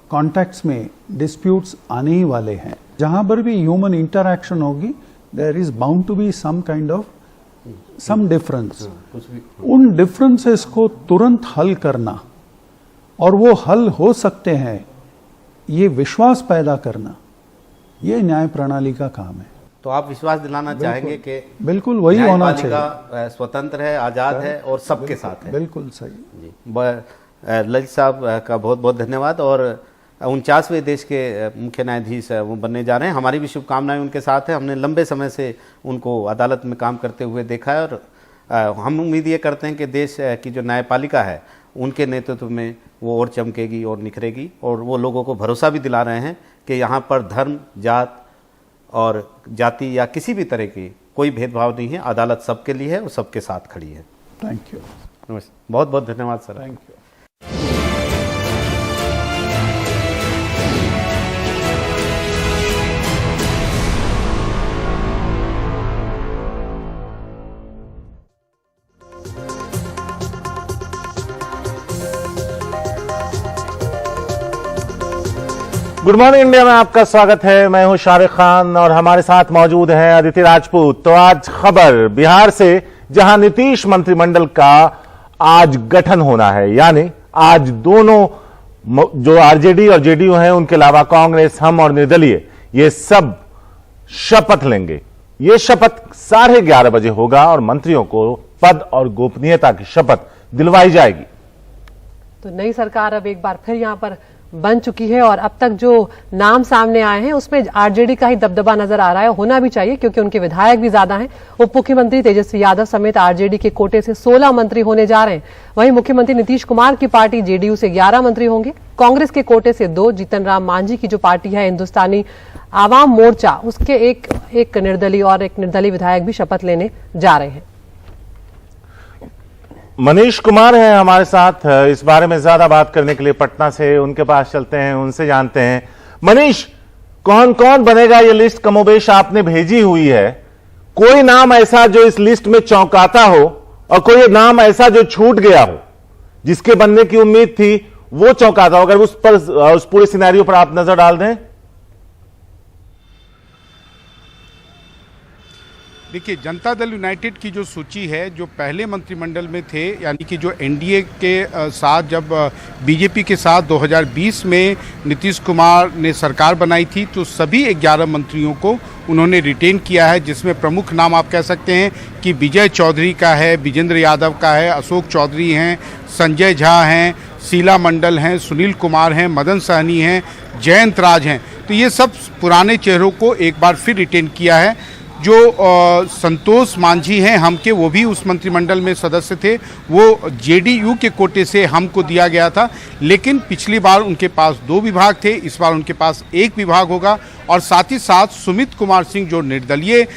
कॉन्टेक्ट्स में डिस्प्यूट्स आने ही वाले हैं। जहां पर भी ह्यूमन इंटरैक्शन होगी, there is bound to be some kind of some difference. उन डिफरेंसेस को तुरंत हल करना, और वो हल हो सकते हैं, ये विश्वास पैदा करना, ये न्याय प्रणाली का काम है। तो आप विश्वास दिलाना चाहेंगे कि बिल्कुल वही होना चाहिए, स्वतंत्र है, आज़ाद है और सबके साथ है। बिल्कुल सही जी। ललित साहब का बहुत बहुत धन्यवाद। और 49वें देश के मुख्य न्यायाधीश वो बनने जा रहे हैं। हमारी भी शुभकामनाएं उनके साथ है। हमने लंबे समय से उनको अदालत में काम करते हुए देखा है, और हम उम्मीद ये करते हैं कि देश की जो न्यायपालिका है उनके नेतृत्व में वो और चमकेगी और निखरेगी। और वो लोगों को भरोसा भी दिला रहे हैं कि यहाँ पर धर्म, जात और जाति या किसी भी तरह की कोई भेदभाव नहीं है। अदालत सबके लिए है और सबके साथ खड़ी है। Thank you. नमस्ते, बहुत बहुत धन्यवाद sir. Thank you. Good morning India में आपका स्वागत है। मैं हूं शाहरुख खान और हमारे साथ मौजूद हैं अदिति राजपूत। तो आज खबर बिहार से, जहां नीतीश मंत्रिमंडल का आज गठन होना है, यानी आज दोनों जो आरजेडी और जेडीयू हैं, उनके अलावा कांग्रेस, हम और निर्दलीय, ये सब शपथ लेंगे। ये शपथ 11:30 बजे होगा और मंत्रियों को पद और गोपनीयता की शपथ दिलवाई जाएगी। तो नई सरकार अब एक बार फिर यहां पर बन चुकी है और अब तक जो नाम सामने आए हैं उसमें आरजेडी का ही दबदबा नजर आ रहा है। होना भी चाहिए क्योंकि उनके विधायक भी ज्यादा हैं। उप मुख्यमंत्री तेजस्वी यादव समेत आरजेडी के कोटे से 16 मंत्री होने जा रहे हैं। वहीं मुख्यमंत्री नीतीश कुमार की पार्टी जेडीयू से 11 मंत्री होंगे। कांग्रेस के कोटे से 2, जीतन राम मांझी की जो पार्टी है हिंदुस्तानी आवाम मोर्चा, उसके एक निर्दलीय और एक निर्दलीय विधायक भी शपथ लेने जा रहे हैं। मनीष कुमार हैं हमारे साथ इस बारे में ज्यादा बात करने के लिए पटना से। उनके पास चलते हैं, उनसे जानते हैं। मनीष, कौन कौन बनेगा? ये लिस्ट कमोबेश आपने भेजी हुई है। कोई नाम ऐसा जो इस लिस्ट में चौंकाता हो और कोई नाम ऐसा जो छूट गया हो, जिसके बनने की उम्मीद थी, वो चौंकाता हो? अगर उस पूरे सिनेरियो पर आप नजर डाल दें। देखिए, जनता दल यूनाइटेड की जो सूची है, जो पहले मंत्रिमंडल में थे, यानी कि जो एनडीए के साथ, जब बीजेपी के साथ 2020 में नीतीश कुमार ने सरकार बनाई थी, तो सभी 11 मंत्रियों को उन्होंने रिटेन किया है, जिसमें प्रमुख नाम आप कह सकते हैं कि विजय चौधरी का है, विजेंद्र यादव का है, अशोक चौधरी हैं, संजय झा हैं, शीला मंडल हैं, सुनील कुमार हैं, मदन सहनी हैं, जयंत राज हैं। तो ये सब पुराने चेहरों को एक बार फिर रिटेन किया है। जो संतोष मांझी हैं, हम के, वो भी उस मंत्रिमंडल में सदस्य थे। वो जेडीयू के कोटे से हमको दिया गया था, लेकिन पिछली बार उनके पास 2 विभाग थे, इस बार उनके पास 1 विभाग होगा। और साथ ही साथ सुमित कुमार सिंह, जो निर्दलीय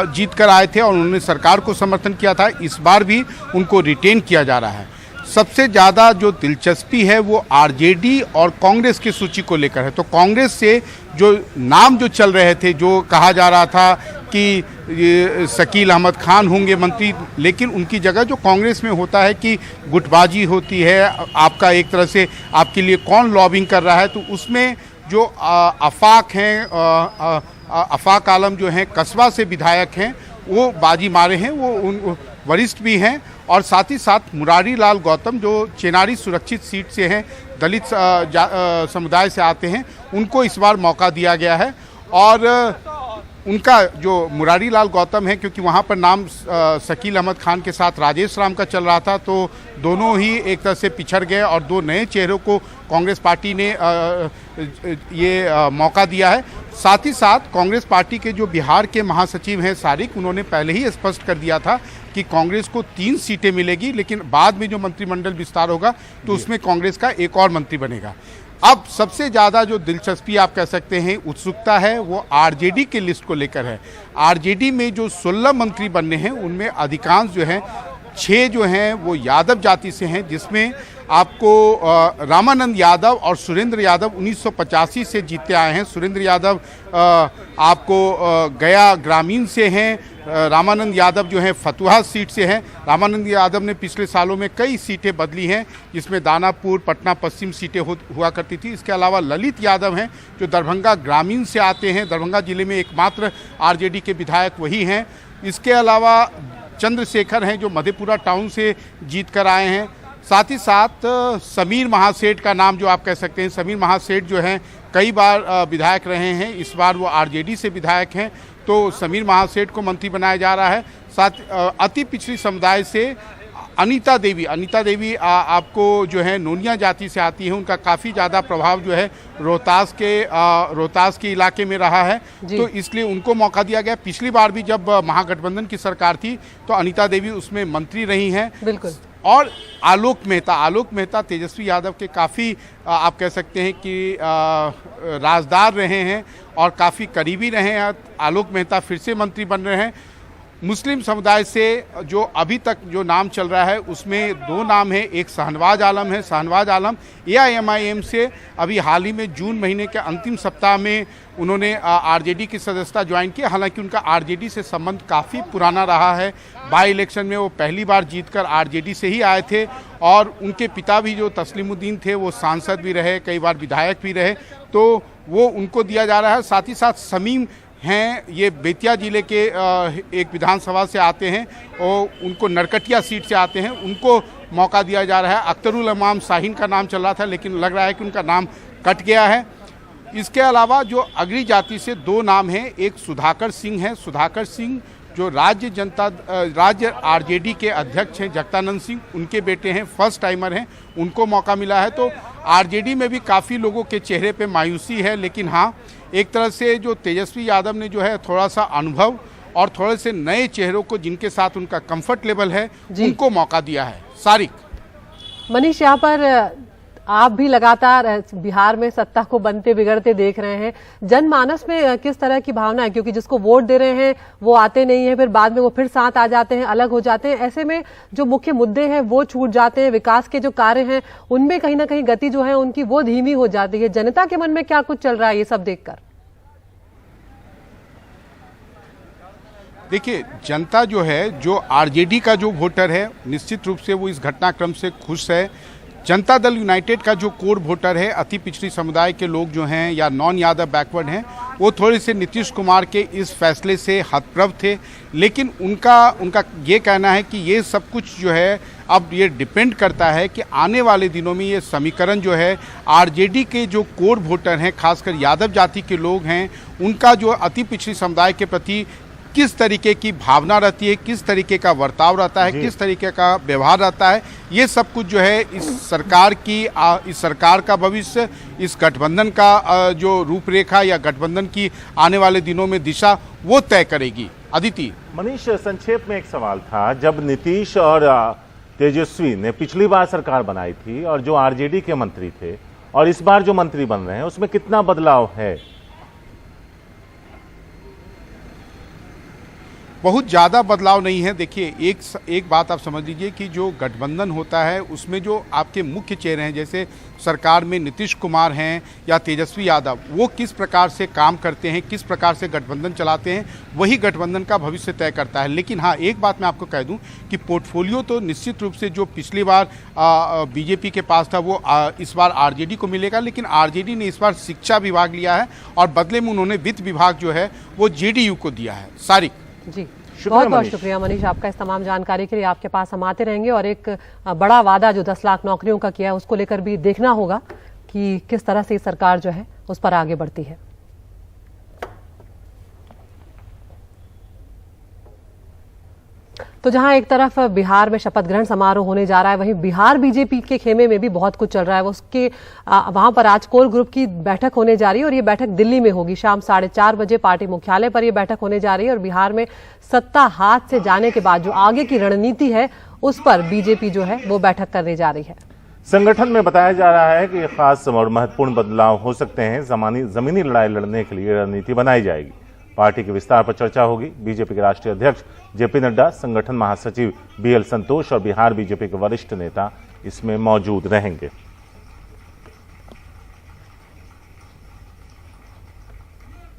जीत कर आए थे और उन्होंने सरकार को समर्थन किया था, इस बार भी उनको रिटेन किया जा रहा है। सबसे ज़्यादा जो दिलचस्पी है वो आरजेडी और कांग्रेस की सूची को लेकर है। तो कांग्रेस से जो नाम जो चल रहे थे, जो कहा जा रहा था कि शकील अहमद खान होंगे मंत्री, लेकिन उनकी जगह जो कांग्रेस में होता है कि गुटबाजी होती है, आपका एक तरह से आपके लिए कौन लॉबिंग कर रहा है, तो उसमें जो आफाक हैं, आफाक आलम जो हैं, कस्बा से विधायक हैं, वो बाजी मारे हैं। वो वरिष्ठ भी हैं। और साथ ही साथ मुरारी लाल गौतम, जो चेनारी सुरक्षित सीट से हैं, दलित समुदाय से आते हैं, उनको इस बार मौका दिया गया है। और उनका जो मुरारी लाल गौतम है, क्योंकि वहाँ पर नाम शकील अहमद खान के साथ राजेश राम का चल रहा था, तो दोनों ही एक तरह से पिछड़ गए और 2 नए चेहरों को कांग्रेस पार्टी ने मौका दिया है। साथ ही साथ कांग्रेस पार्टी के जो बिहार के महासचिव हैं सारिक, उन्होंने पहले ही स्पष्ट कर दिया था कि कांग्रेस को 3 सीटें मिलेगी, लेकिन बाद में जो मंत्रिमंडल विस्तार होगा तो उसमें कांग्रेस का एक और मंत्री बनेगा। अब सबसे ज़्यादा जो दिलचस्पी आप कह सकते हैं, उत्सुकता है, वो आरजेडी के लिस्ट को लेकर है। आरजेडी में जो 16 मंत्री बनने हैं, उनमें अधिकांश जो हैं, 6 जो हैं वो यादव जाति से हैं, जिसमें आपको रामानंद यादव और सुरेंद्र यादव 1985 से जीते आए हैं। सुरेंद्र यादव आपको गया ग्रामीण से हैं, रामानंद यादव जो हैं फतुहा सीट से हैं। रामानंद यादव ने पिछले सालों में कई सीटें बदली हैं, जिसमें दानापुर, पटना पश्चिम सीटें हुआ करती थी। इसके अलावा ललित यादव हैं, जो दरभंगा ग्रामीण से आते हैं, दरभंगा जिले में एकमात्र आरजेडी के विधायक वही हैं। इसके अलावा चंद्रशेखर हैं, जो मधेपुरा टाउन से जीत कर आए हैं। साथ ही साथ समीर महासेठ का नाम जो आप कह सकते हैं, समीर महासेठ जो हैं कई बार विधायक रहे हैं, इस बार वो आरजेडी से विधायक हैं, तो समीर महासेठ को मंत्री बनाया जा रहा है। साथ अति पिछड़ी समुदाय से अनीता देवी आपको जो है नोनिया जाति से आती है, उनका काफ़ी ज़्यादा प्रभाव जो है रोहतास के इलाके में रहा है, तो इसलिए उनको मौका दिया गया। पिछली बार भी जब महागठबंधन की सरकार थी तो अनीता देवी उसमें मंत्री रही हैं। बिल्कुल। और आलोक मेहता तेजस्वी यादव के काफ़ी आप कह सकते हैं कि राजदार रहे हैं और काफ़ी करीबी रहे हैं। आलोक मेहता फिर से मंत्री बन रहे हैं। मुस्लिम समुदाय से जो अभी तक जो नाम चल रहा है उसमें दो नाम है, एक शाहनवाज आलम है। शाहनवाज आलम AIMIM से अभी हाल ही में जून महीने के अंतिम सप्ताह में उन्होंने RJD की सदस्यता ज्वाइन की। हालांकि उनका RJD से संबंध काफ़ी पुराना रहा है। बाई इलेक्शन में वो पहली बार जीतकर RJD से ही आए थे और उनके पिता भी जो तस्लीमुद्दीन थे वो सांसद भी रहे, कई बार विधायक भी रहे, तो वो उनको दिया जा रहा है। साथ ही साथ शमीम हैं, ये बेतिया जिले के एक विधानसभा से आते हैं और उनको नरकटिया सीट से आते हैं, उनको मौका दिया जा रहा है। अख्तरुल इमाम शाहीन का नाम चल रहा था लेकिन लग रहा है कि उनका नाम कट गया है। इसके अलावा जो अगरी जाति से दो नाम हैं, एक सुधाकर सिंह है। सुधाकर सिंह जो राज्य RJD के अध्यक्ष हैं जगतानंद सिंह, उनके बेटे हैं, फर्स्ट टाइमर हैं, उनको मौका मिला है। तो RJD में भी काफ़ी लोगों के चेहरे पे मायूसी है, लेकिन हाँ, एक तरह से जो तेजस्वी यादव ने जो है थोड़ा सा अनुभव और थोड़े से नए चेहरों को जिनके साथ उनका कंफर्ट लेवल है उनको मौका दिया है। सारिक, मनीष, यहाँ पर आप भी लगातार बिहार में सत्ता को बनते बिगड़ते देख रहे हैं, जनमानस में किस तरह की भावना है? क्योंकि जिसको वोट दे रहे हैं वो आते नहीं है, फिर बाद में वो फिर साथ आ जाते हैं, अलग हो जाते हैं। ऐसे में जो मुख्य मुद्दे हैं वो छूट जाते हैं, विकास के जो कार्य हैं उनमें कहीं ना कहीं गति जो है उनकी वो धीमी हो जाती है। जनता के मन में क्या कुछ चल रहा है ये सब देखकर? देखिए, जनता जो है, जो RJD का जो वोटर है, निश्चित रूप से वो इस घटनाक्रम से खुश है। जनता दल यूनाइटेड का जो कोर वोटर है, अति पिछड़ी समुदाय के लोग जो हैं या नॉन यादव बैकवर्ड हैं, वो थोड़े से नीतीश कुमार के इस फैसले से हतप्रभ थे। लेकिन उनका ये कहना है कि ये सब कुछ जो है अब ये डिपेंड करता है कि आने वाले दिनों में ये समीकरण जो है RJD के जो कोर वोटर हैं, खासकर यादव जाति के लोग हैं, उनका जो अति पिछड़ी समुदाय के प्रति किस तरीके की भावना रहती है, किस तरीके का बर्ताव रहता है, किस तरीके का व्यवहार रहता है, ये सब कुछ जो है इस सरकार का भविष्य, इस गठबंधन का जो रूपरेखा या गठबंधन की आने वाले दिनों में दिशा वो तय करेगी। अदिति। मनीष, संक्षेप में एक सवाल था, जब नीतीश और तेजस्वी ने पिछली बार सरकार बनाई थी और जो RJD के मंत्री थे और इस बार जो मंत्री बन रहे हैं उसमें कितना बदलाव है? बहुत ज़्यादा बदलाव नहीं है। देखिए, एक बात आप समझ लीजिए कि जो गठबंधन होता है उसमें जो आपके मुख्य चेहरे हैं, जैसे सरकार में नीतीश कुमार हैं या तेजस्वी यादव, वो किस प्रकार से काम करते हैं, किस प्रकार से गठबंधन चलाते हैं, वही गठबंधन का भविष्य तय करता है। लेकिन हाँ, एक बात मैं आपको कह दूं कि पोर्टफोलियो तो निश्चित रूप से जो पिछली बार BJP के पास था वो इस बार RJD को मिलेगा। लेकिन RJD ने इस बार शिक्षा विभाग लिया है और बदले में उन्होंने वित्त विभाग जो है वो JDU को दिया है। सारिक जी, बहुत बहुत शुक्रिया मनीष आपका इस तमाम जानकारी के लिए। आपके पास हम आते रहेंगे और एक बड़ा वादा जो 10 लाख नौकरियों का किया है उसको लेकर भी देखना होगा कि किस तरह से सरकार जो है उस पर आगे बढ़ती है। तो जहां एक तरफ बिहार में शपथ ग्रहण समारोह होने जा रहा है, वहीं बिहार BJP के खेमे में भी बहुत कुछ चल रहा है। उसके वहां पर आज कोर ग्रुप की बैठक होने जा रही है और ये बैठक दिल्ली में होगी। शाम 4:30 बजे पार्टी मुख्यालय पर यह बैठक होने जा रही है और बिहार में सत्ता हाथ से जाने के बाद जो आगे की रणनीति है उस पर BJP जो है वो बैठक करने जा रही है। संगठन में बताया जा रहा है कि खास और महत्वपूर्ण बदलाव हो सकते हैं। जमीनी लड़ाई लड़ने के लिए रणनीति बनाई जाएगी। पार्टी के विस्तार पर चर्चा होगी। बीजेपी के राष्ट्रीय अध्यक्ष JP नड्डा, संगठन महासचिव BL संतोष और बिहार BJP के वरिष्ठ नेता इसमें मौजूद रहेंगे।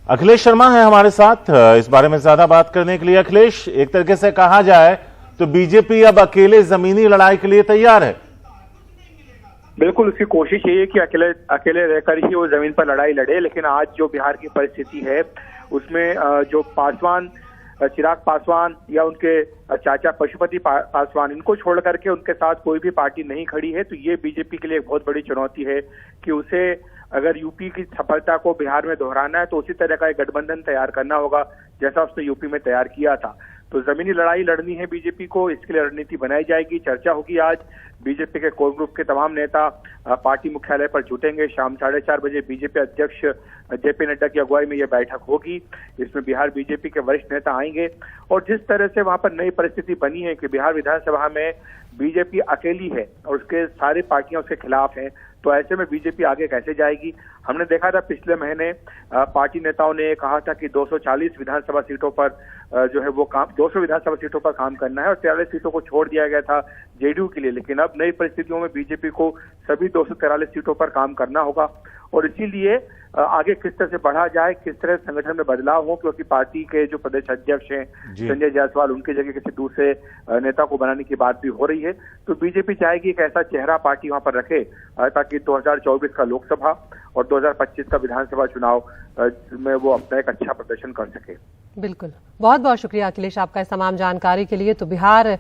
अखिलेश शर्मा है हमारे साथ इस बारे में ज्यादा बात करने के लिए। अखिलेश, एक तरीके से कहा जाए तो बीजेपी अब अकेले जमीनी लड़ाई के लिए तैयार है। बिल्कुल, उसकी कोशिश यही है कि अकेले रहकर ही वो जमीन पर लड़ाई लड़े। लेकिन आज जो बिहार की परिस्थिति है उसमें जो चिराग पासवान या उनके चाचा पशुपति पासवान, इनको छोड़ करके उनके साथ कोई भी पार्टी नहीं खड़ी है। तो ये बीजेपी के लिए एक बहुत बड़ी चुनौती है कि उसे अगर यूपी की सफलता को बिहार में दोहराना है तो उसी तरह का एक गठबंधन तैयार करना होगा जैसा उसने यूपी में तैयार किया था। तो जमीनी लड़ाई लड़नी है बीजेपी को, इसके लिए रणनीति बनाई जाएगी। चर्चा होगी। आज बीजेपी के कोर ग्रुप के तमाम नेता पार्टी मुख्यालय पर जुटेंगे। शाम 4:30 बजे बीजेपी अध्यक्ष JP नड्डा की अगुवाई में यह बैठक होगी। इसमें बिहार बीजेपी के वरिष्ठ नेता आएंगे और जिस तरह से वहां पर नई परिस्थिति बनी है कि बिहार विधानसभा में बीजेपी अकेली है और उसके सारी पार्टियां उसके खिलाफ हैं, तो ऐसे में बीजेपी आगे कैसे जाएगी, हमने देखा था पिछले महीने पार्टी नेताओं ने कहा था कि 240 विधानसभा सीटों पर जो है वो काम 200 विधानसभा सीटों पर काम करना है और 43 सीटों को छोड़ दिया गया था जेडीयू के लिए। लेकिन अब नई परिस्थितियों में बीजेपी को सभी 243 सीटों पर काम करना होगा और इसीलिए आगे किस तरह से बढ़ा जाए, किस तरह संगठन में बदलाव हो, क्योंकि पार्टी के जो प्रदेश अध्यक्ष हैं संजय जायसवाल, उनकी जगह किसी दूसरे नेता को बनाने की बात भी हो रही है। तो बीजेपी चाहेगी एक ऐसा चेहरा पार्टी वहां पर रखे ताकि 2024 का लोकसभा और 2025 का विधानसभा चुनाव में वो अपना एक अच्छा प्रदर्शन कर सके। बिल्कुल, बहुत बहुत शुक्रिया अखिलेश आपका इस तमाम जानकारी के लिए। तो बिहार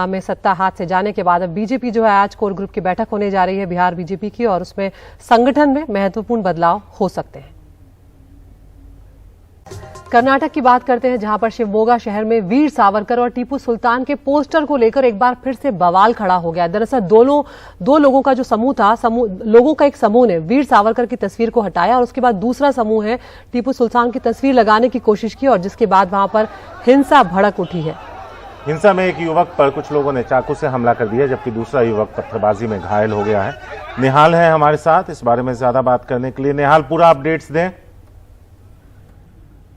में सत्ता हाथ से जाने के बाद अब बीजेपी जो है आज कोर ग्रुप की बैठक होने जा रही है बिहार बीजेपी की, और उसमें संगठन में महत्वपूर्ण बदलाव हो सकते हैं। कर्नाटक की बात करते हैं, जहां पर शिवमोगा शहर में वीर सावरकर और टीपू सुल्तान के पोस्टर को लेकर एक बार फिर से बवाल खड़ा हो गया। दरअसल दो लोगों का जो समूह था, लोगों का एक समूह ने वीर सावरकर की तस्वीर को हटाया और उसके बाद दूसरा समूह है टीपू सुल्तान की तस्वीर लगाने की कोशिश की और जिसके बाद वहां पर हिंसा भड़क उठी है। हिंसा में एक युवक पर कुछ लोगों ने चाकू से हमला कर दिया, जबकि दूसरा युवक पत्थरबाजी में घायल हो गया है। निहाल है हमारे साथ इस बारे में ज्यादा बात करने के लिए। निहाल, पूरा अपडेट्स दें।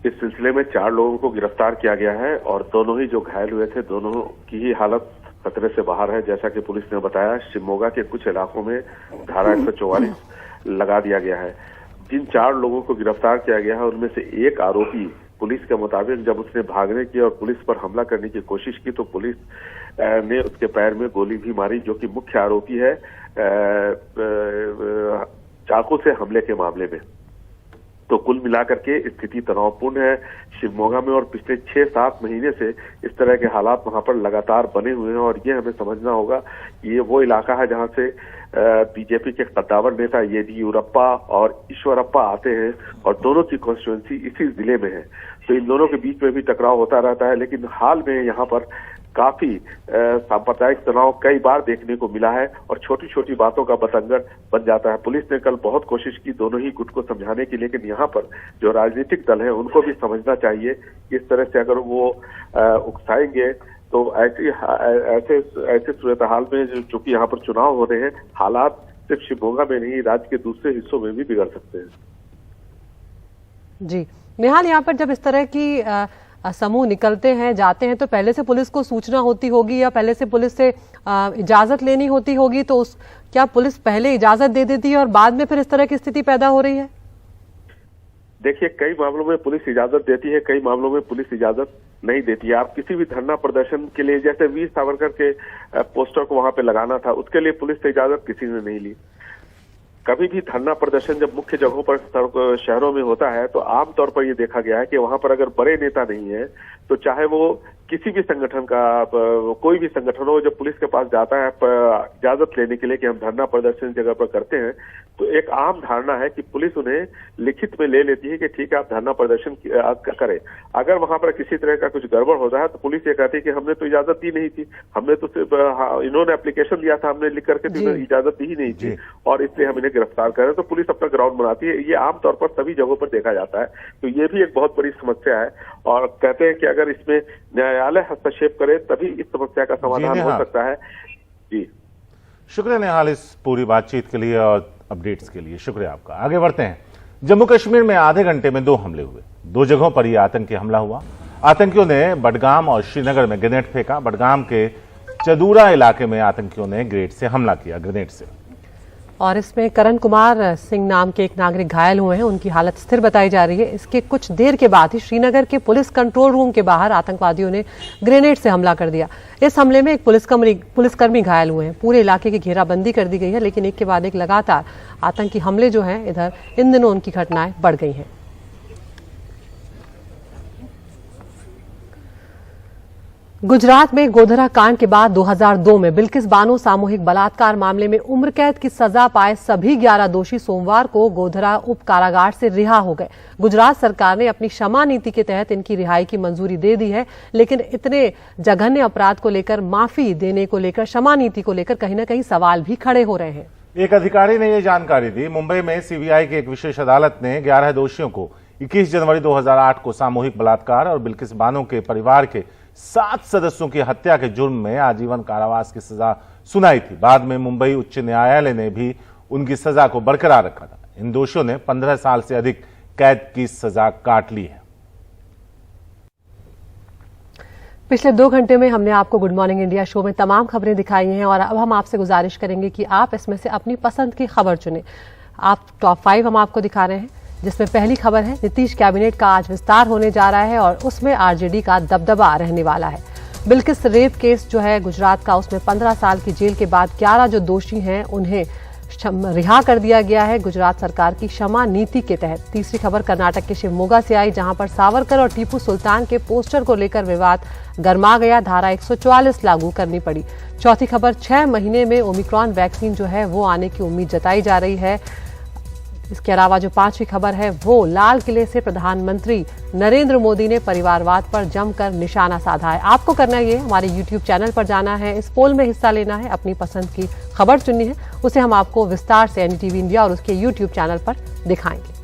इस सिलसिले में 4 लोगों को गिरफ्तार किया गया है और दोनों ही जो घायल हुए थे, दोनों की ही हालत खतरे से बाहर है। जैसा कि पुलिस ने बताया, शिवमोगा के कुछ इलाकों में धारा 144 लगा दिया गया है। जिन 4 लोगों को गिरफ्तार किया गया है उनमें से एक आरोपी पुलिस के मुताबिक जब उसने भागने की और पुलिस पर हमला करने की कोशिश की तो पुलिस ने उसके पैर में गोली भी मारी, जो कि मुख्य आरोपी है चाकू से हमले के मामले में। तो कुल मिलाकर के स्थिति तनावपूर्ण है शिवमोगा में और पिछले 6-7 महीने से इस तरह के हालात वहां पर लगातार बने हुए हैं और ये हमें समझना होगा कि ये वो इलाका है जहां से बीजेपी के कद्दावर नेता येदियुरप्पा और ईश्वरप्पा आते हैं और दोनों की कॉन्स्टिट्यूएंसी इसी जिले में है। तो इन दोनों के बीच में भी टकराव होता रहता है, लेकिन हाल में यहाँ पर काफी सांप्रदायिक तनाव कई बार देखने को मिला है और छोटी छोटी बातों का बतंगड़ बन जाता है। पुलिस ने कल बहुत कोशिश की दोनों ही गुट को समझाने की, लेकिन यहाँ पर जो राजनीतिक दल है उनको भी समझना चाहिए कि इस तरह से अगर वो उकसाएंगे तो ऐसे सूरत हाल में चूंकि यहाँ पर चुनाव हो रहे हैं, हालात सिर्फ शिवमोगा में नहीं राज्य के दूसरे हिस्सों में भी बिगड़ सकते हैं। जी निहाल, यहाँ पर जब इस तरह की समूह निकलते हैं जाते हैं तो पहले से पुलिस को सूचना होती होगी या पहले से पुलिस से इजाजत लेनी होती होगी, तो क्या पुलिस पहले इजाजत दे देती है और बाद में फिर इस तरह की स्थिति पैदा हो रही है? देखिए, कई मामलों में पुलिस इजाजत देती है, कई मामलों में पुलिस इजाजत नहीं देती है। आप किसी भी धरना प्रदर्शन के लिए, जैसे वीर सावरकर के पोस्टर को वहां पे लगाना था, उसके लिए पुलिस से इजाजत किसी ने नहीं ली। कभी भी धरना प्रदर्शन जब मुख्य जगहों पर शहरों में होता है तो आमतौर पर यह देखा गया है कि वहां पर अगर बड़े नेता नहीं है तो चाहे वो किसी भी संगठन का कोई भी संगठन हो, जब पुलिस के पास जाता है इजाजत लेने के लिए कि हम धरना प्रदर्शन जगह पर करते हैं, तो एक आम धारणा है कि पुलिस उन्हें लिखित में ले लेती है कि ठीक है आप धरना प्रदर्शन करें। अगर वहां पर किसी तरह का कुछ गड़बड़ होता है तो पुलिस ये कहती है कि हमने तो इजाजत दी नहीं थी, हमने तो सिर्फ इन्होंने एप्लीकेशन दिया था, हमने लिख करके तो इजाजत दी ही नहीं थी और इसलिए हम इन्हें गिरफ्तार करें। तो पुलिस अपना ग्राउंड बनाती है। ये आमतौर पर सभी जगहों पर देखा जाता है। तो ये भी एक बहुत बड़ी समस्या है और कहते हैं कि अगर इसमें न्यायालय हस्तक्षेप करे तभी इस समस्या का समाधान हो सकता है। जी शुक्रिया निहाल इस पूरी बातचीत के लिए और अपडेट्स के लिए, शुक्रिया आपका। आगे बढ़ते हैं। जम्मू कश्मीर में आधे घंटे में 2 हमले हुए, 2 जगहों पर यह आतंकी हमला हुआ। आतंकियों ने बडगाम और श्रीनगर में ग्रेनेड फेंका। बडगाम के चदूरा इलाके में आतंकियों ने ग्रेनेड से हमला किया, ग्रेनेड से। और इसमें करण कुमार सिंह नाम के एक नागरिक घायल हुए हैं, उनकी हालत स्थिर बताई जा रही है। इसके कुछ देर के बाद ही श्रीनगर के पुलिस कंट्रोल रूम के बाहर आतंकवादियों ने ग्रेनेड से हमला कर दिया। इस हमले में एक पुलिसकर्मी घायल हुए हैं। पूरे इलाके की घेराबंदी कर दी गई है, लेकिन एक के बाद एक लगातार आतंकी हमले जो हैं इधर इन दिनों उनकी घटनाएं बढ़ गई हैं। गुजरात में गोधरा कांड के बाद 2002 में बिल्किस बानो सामूहिक बलात्कार मामले में उम्र कैद की सजा पाए सभी 11 दोषी सोमवार को गोधरा उप कारागार से रिहा हो गए। गुजरात सरकार ने अपनी क्षमा नीति के तहत इनकी रिहाई की मंजूरी दे दी है, लेकिन इतने जघन्य अपराध को लेकर माफी देने को लेकर, क्षमा नीति को लेकर कहीं ना कहीं सवाल भी खड़े हो रहे हैं। एक अधिकारी ने यह जानकारी दी। मुंबई में सीबीआई की एक विशेष अदालत ने 11 दोषियों को 21 जनवरी 2008 को सामूहिक बलात्कार और बिल्किस बानो के परिवार के 7 सदस्यों की हत्या के जुर्म में आजीवन कारावास की सजा सुनाई थी। बाद में मुंबई उच्च न्यायालय ने भी उनकी सजा को बरकरार रखा था। इन दोषियों ने 15 साल से अधिक कैद की सजा काट ली है। पिछले 2 घंटे में हमने आपको गुड मॉर्निंग इंडिया शो में तमाम खबरें दिखाई हैं और अब हम आपसे गुजारिश करेंगे कि आप इसमें से अपनी पसंद की खबर चुनें। आप टॉप 5 हम आपको दिखा रहे हैं, जिसमें पहली खबर है नीतीश कैबिनेट का आज विस्तार होने जा रहा है और उसमें आरजेडी का दबदबा रहने वाला है। बिल्किस रेप केस जो है गुजरात का, उसमें 15 साल की जेल के बाद 11 जो दोषी हैं उन्हें रिहा कर दिया गया है गुजरात सरकार की क्षमा नीति के तहत। तीसरी खबर कर्नाटक के शिवमोगा से आई, जहां पर सावरकर और टीपू सुल्तान के पोस्टर को लेकर विवाद गर्मा गया, धारा 144 लागू करनी पड़ी। चौथी खबर 6 महीने में ओमिक्रॉन वैक्सीन जो है वो आने की उम्मीद जताई जा रही है। इसके अलावा जो 5वीं खबर है वो लाल किले से प्रधानमंत्री नरेंद्र मोदी ने परिवारवाद पर जमकर निशाना साधा है। आपको करना ये हमारे YouTube चैनल पर जाना है, इस पोल में हिस्सा लेना है, अपनी पसंद की खबर चुननी है, उसे हम आपको विस्तार से NDTV इंडिया और उसके YouTube चैनल पर दिखाएंगे।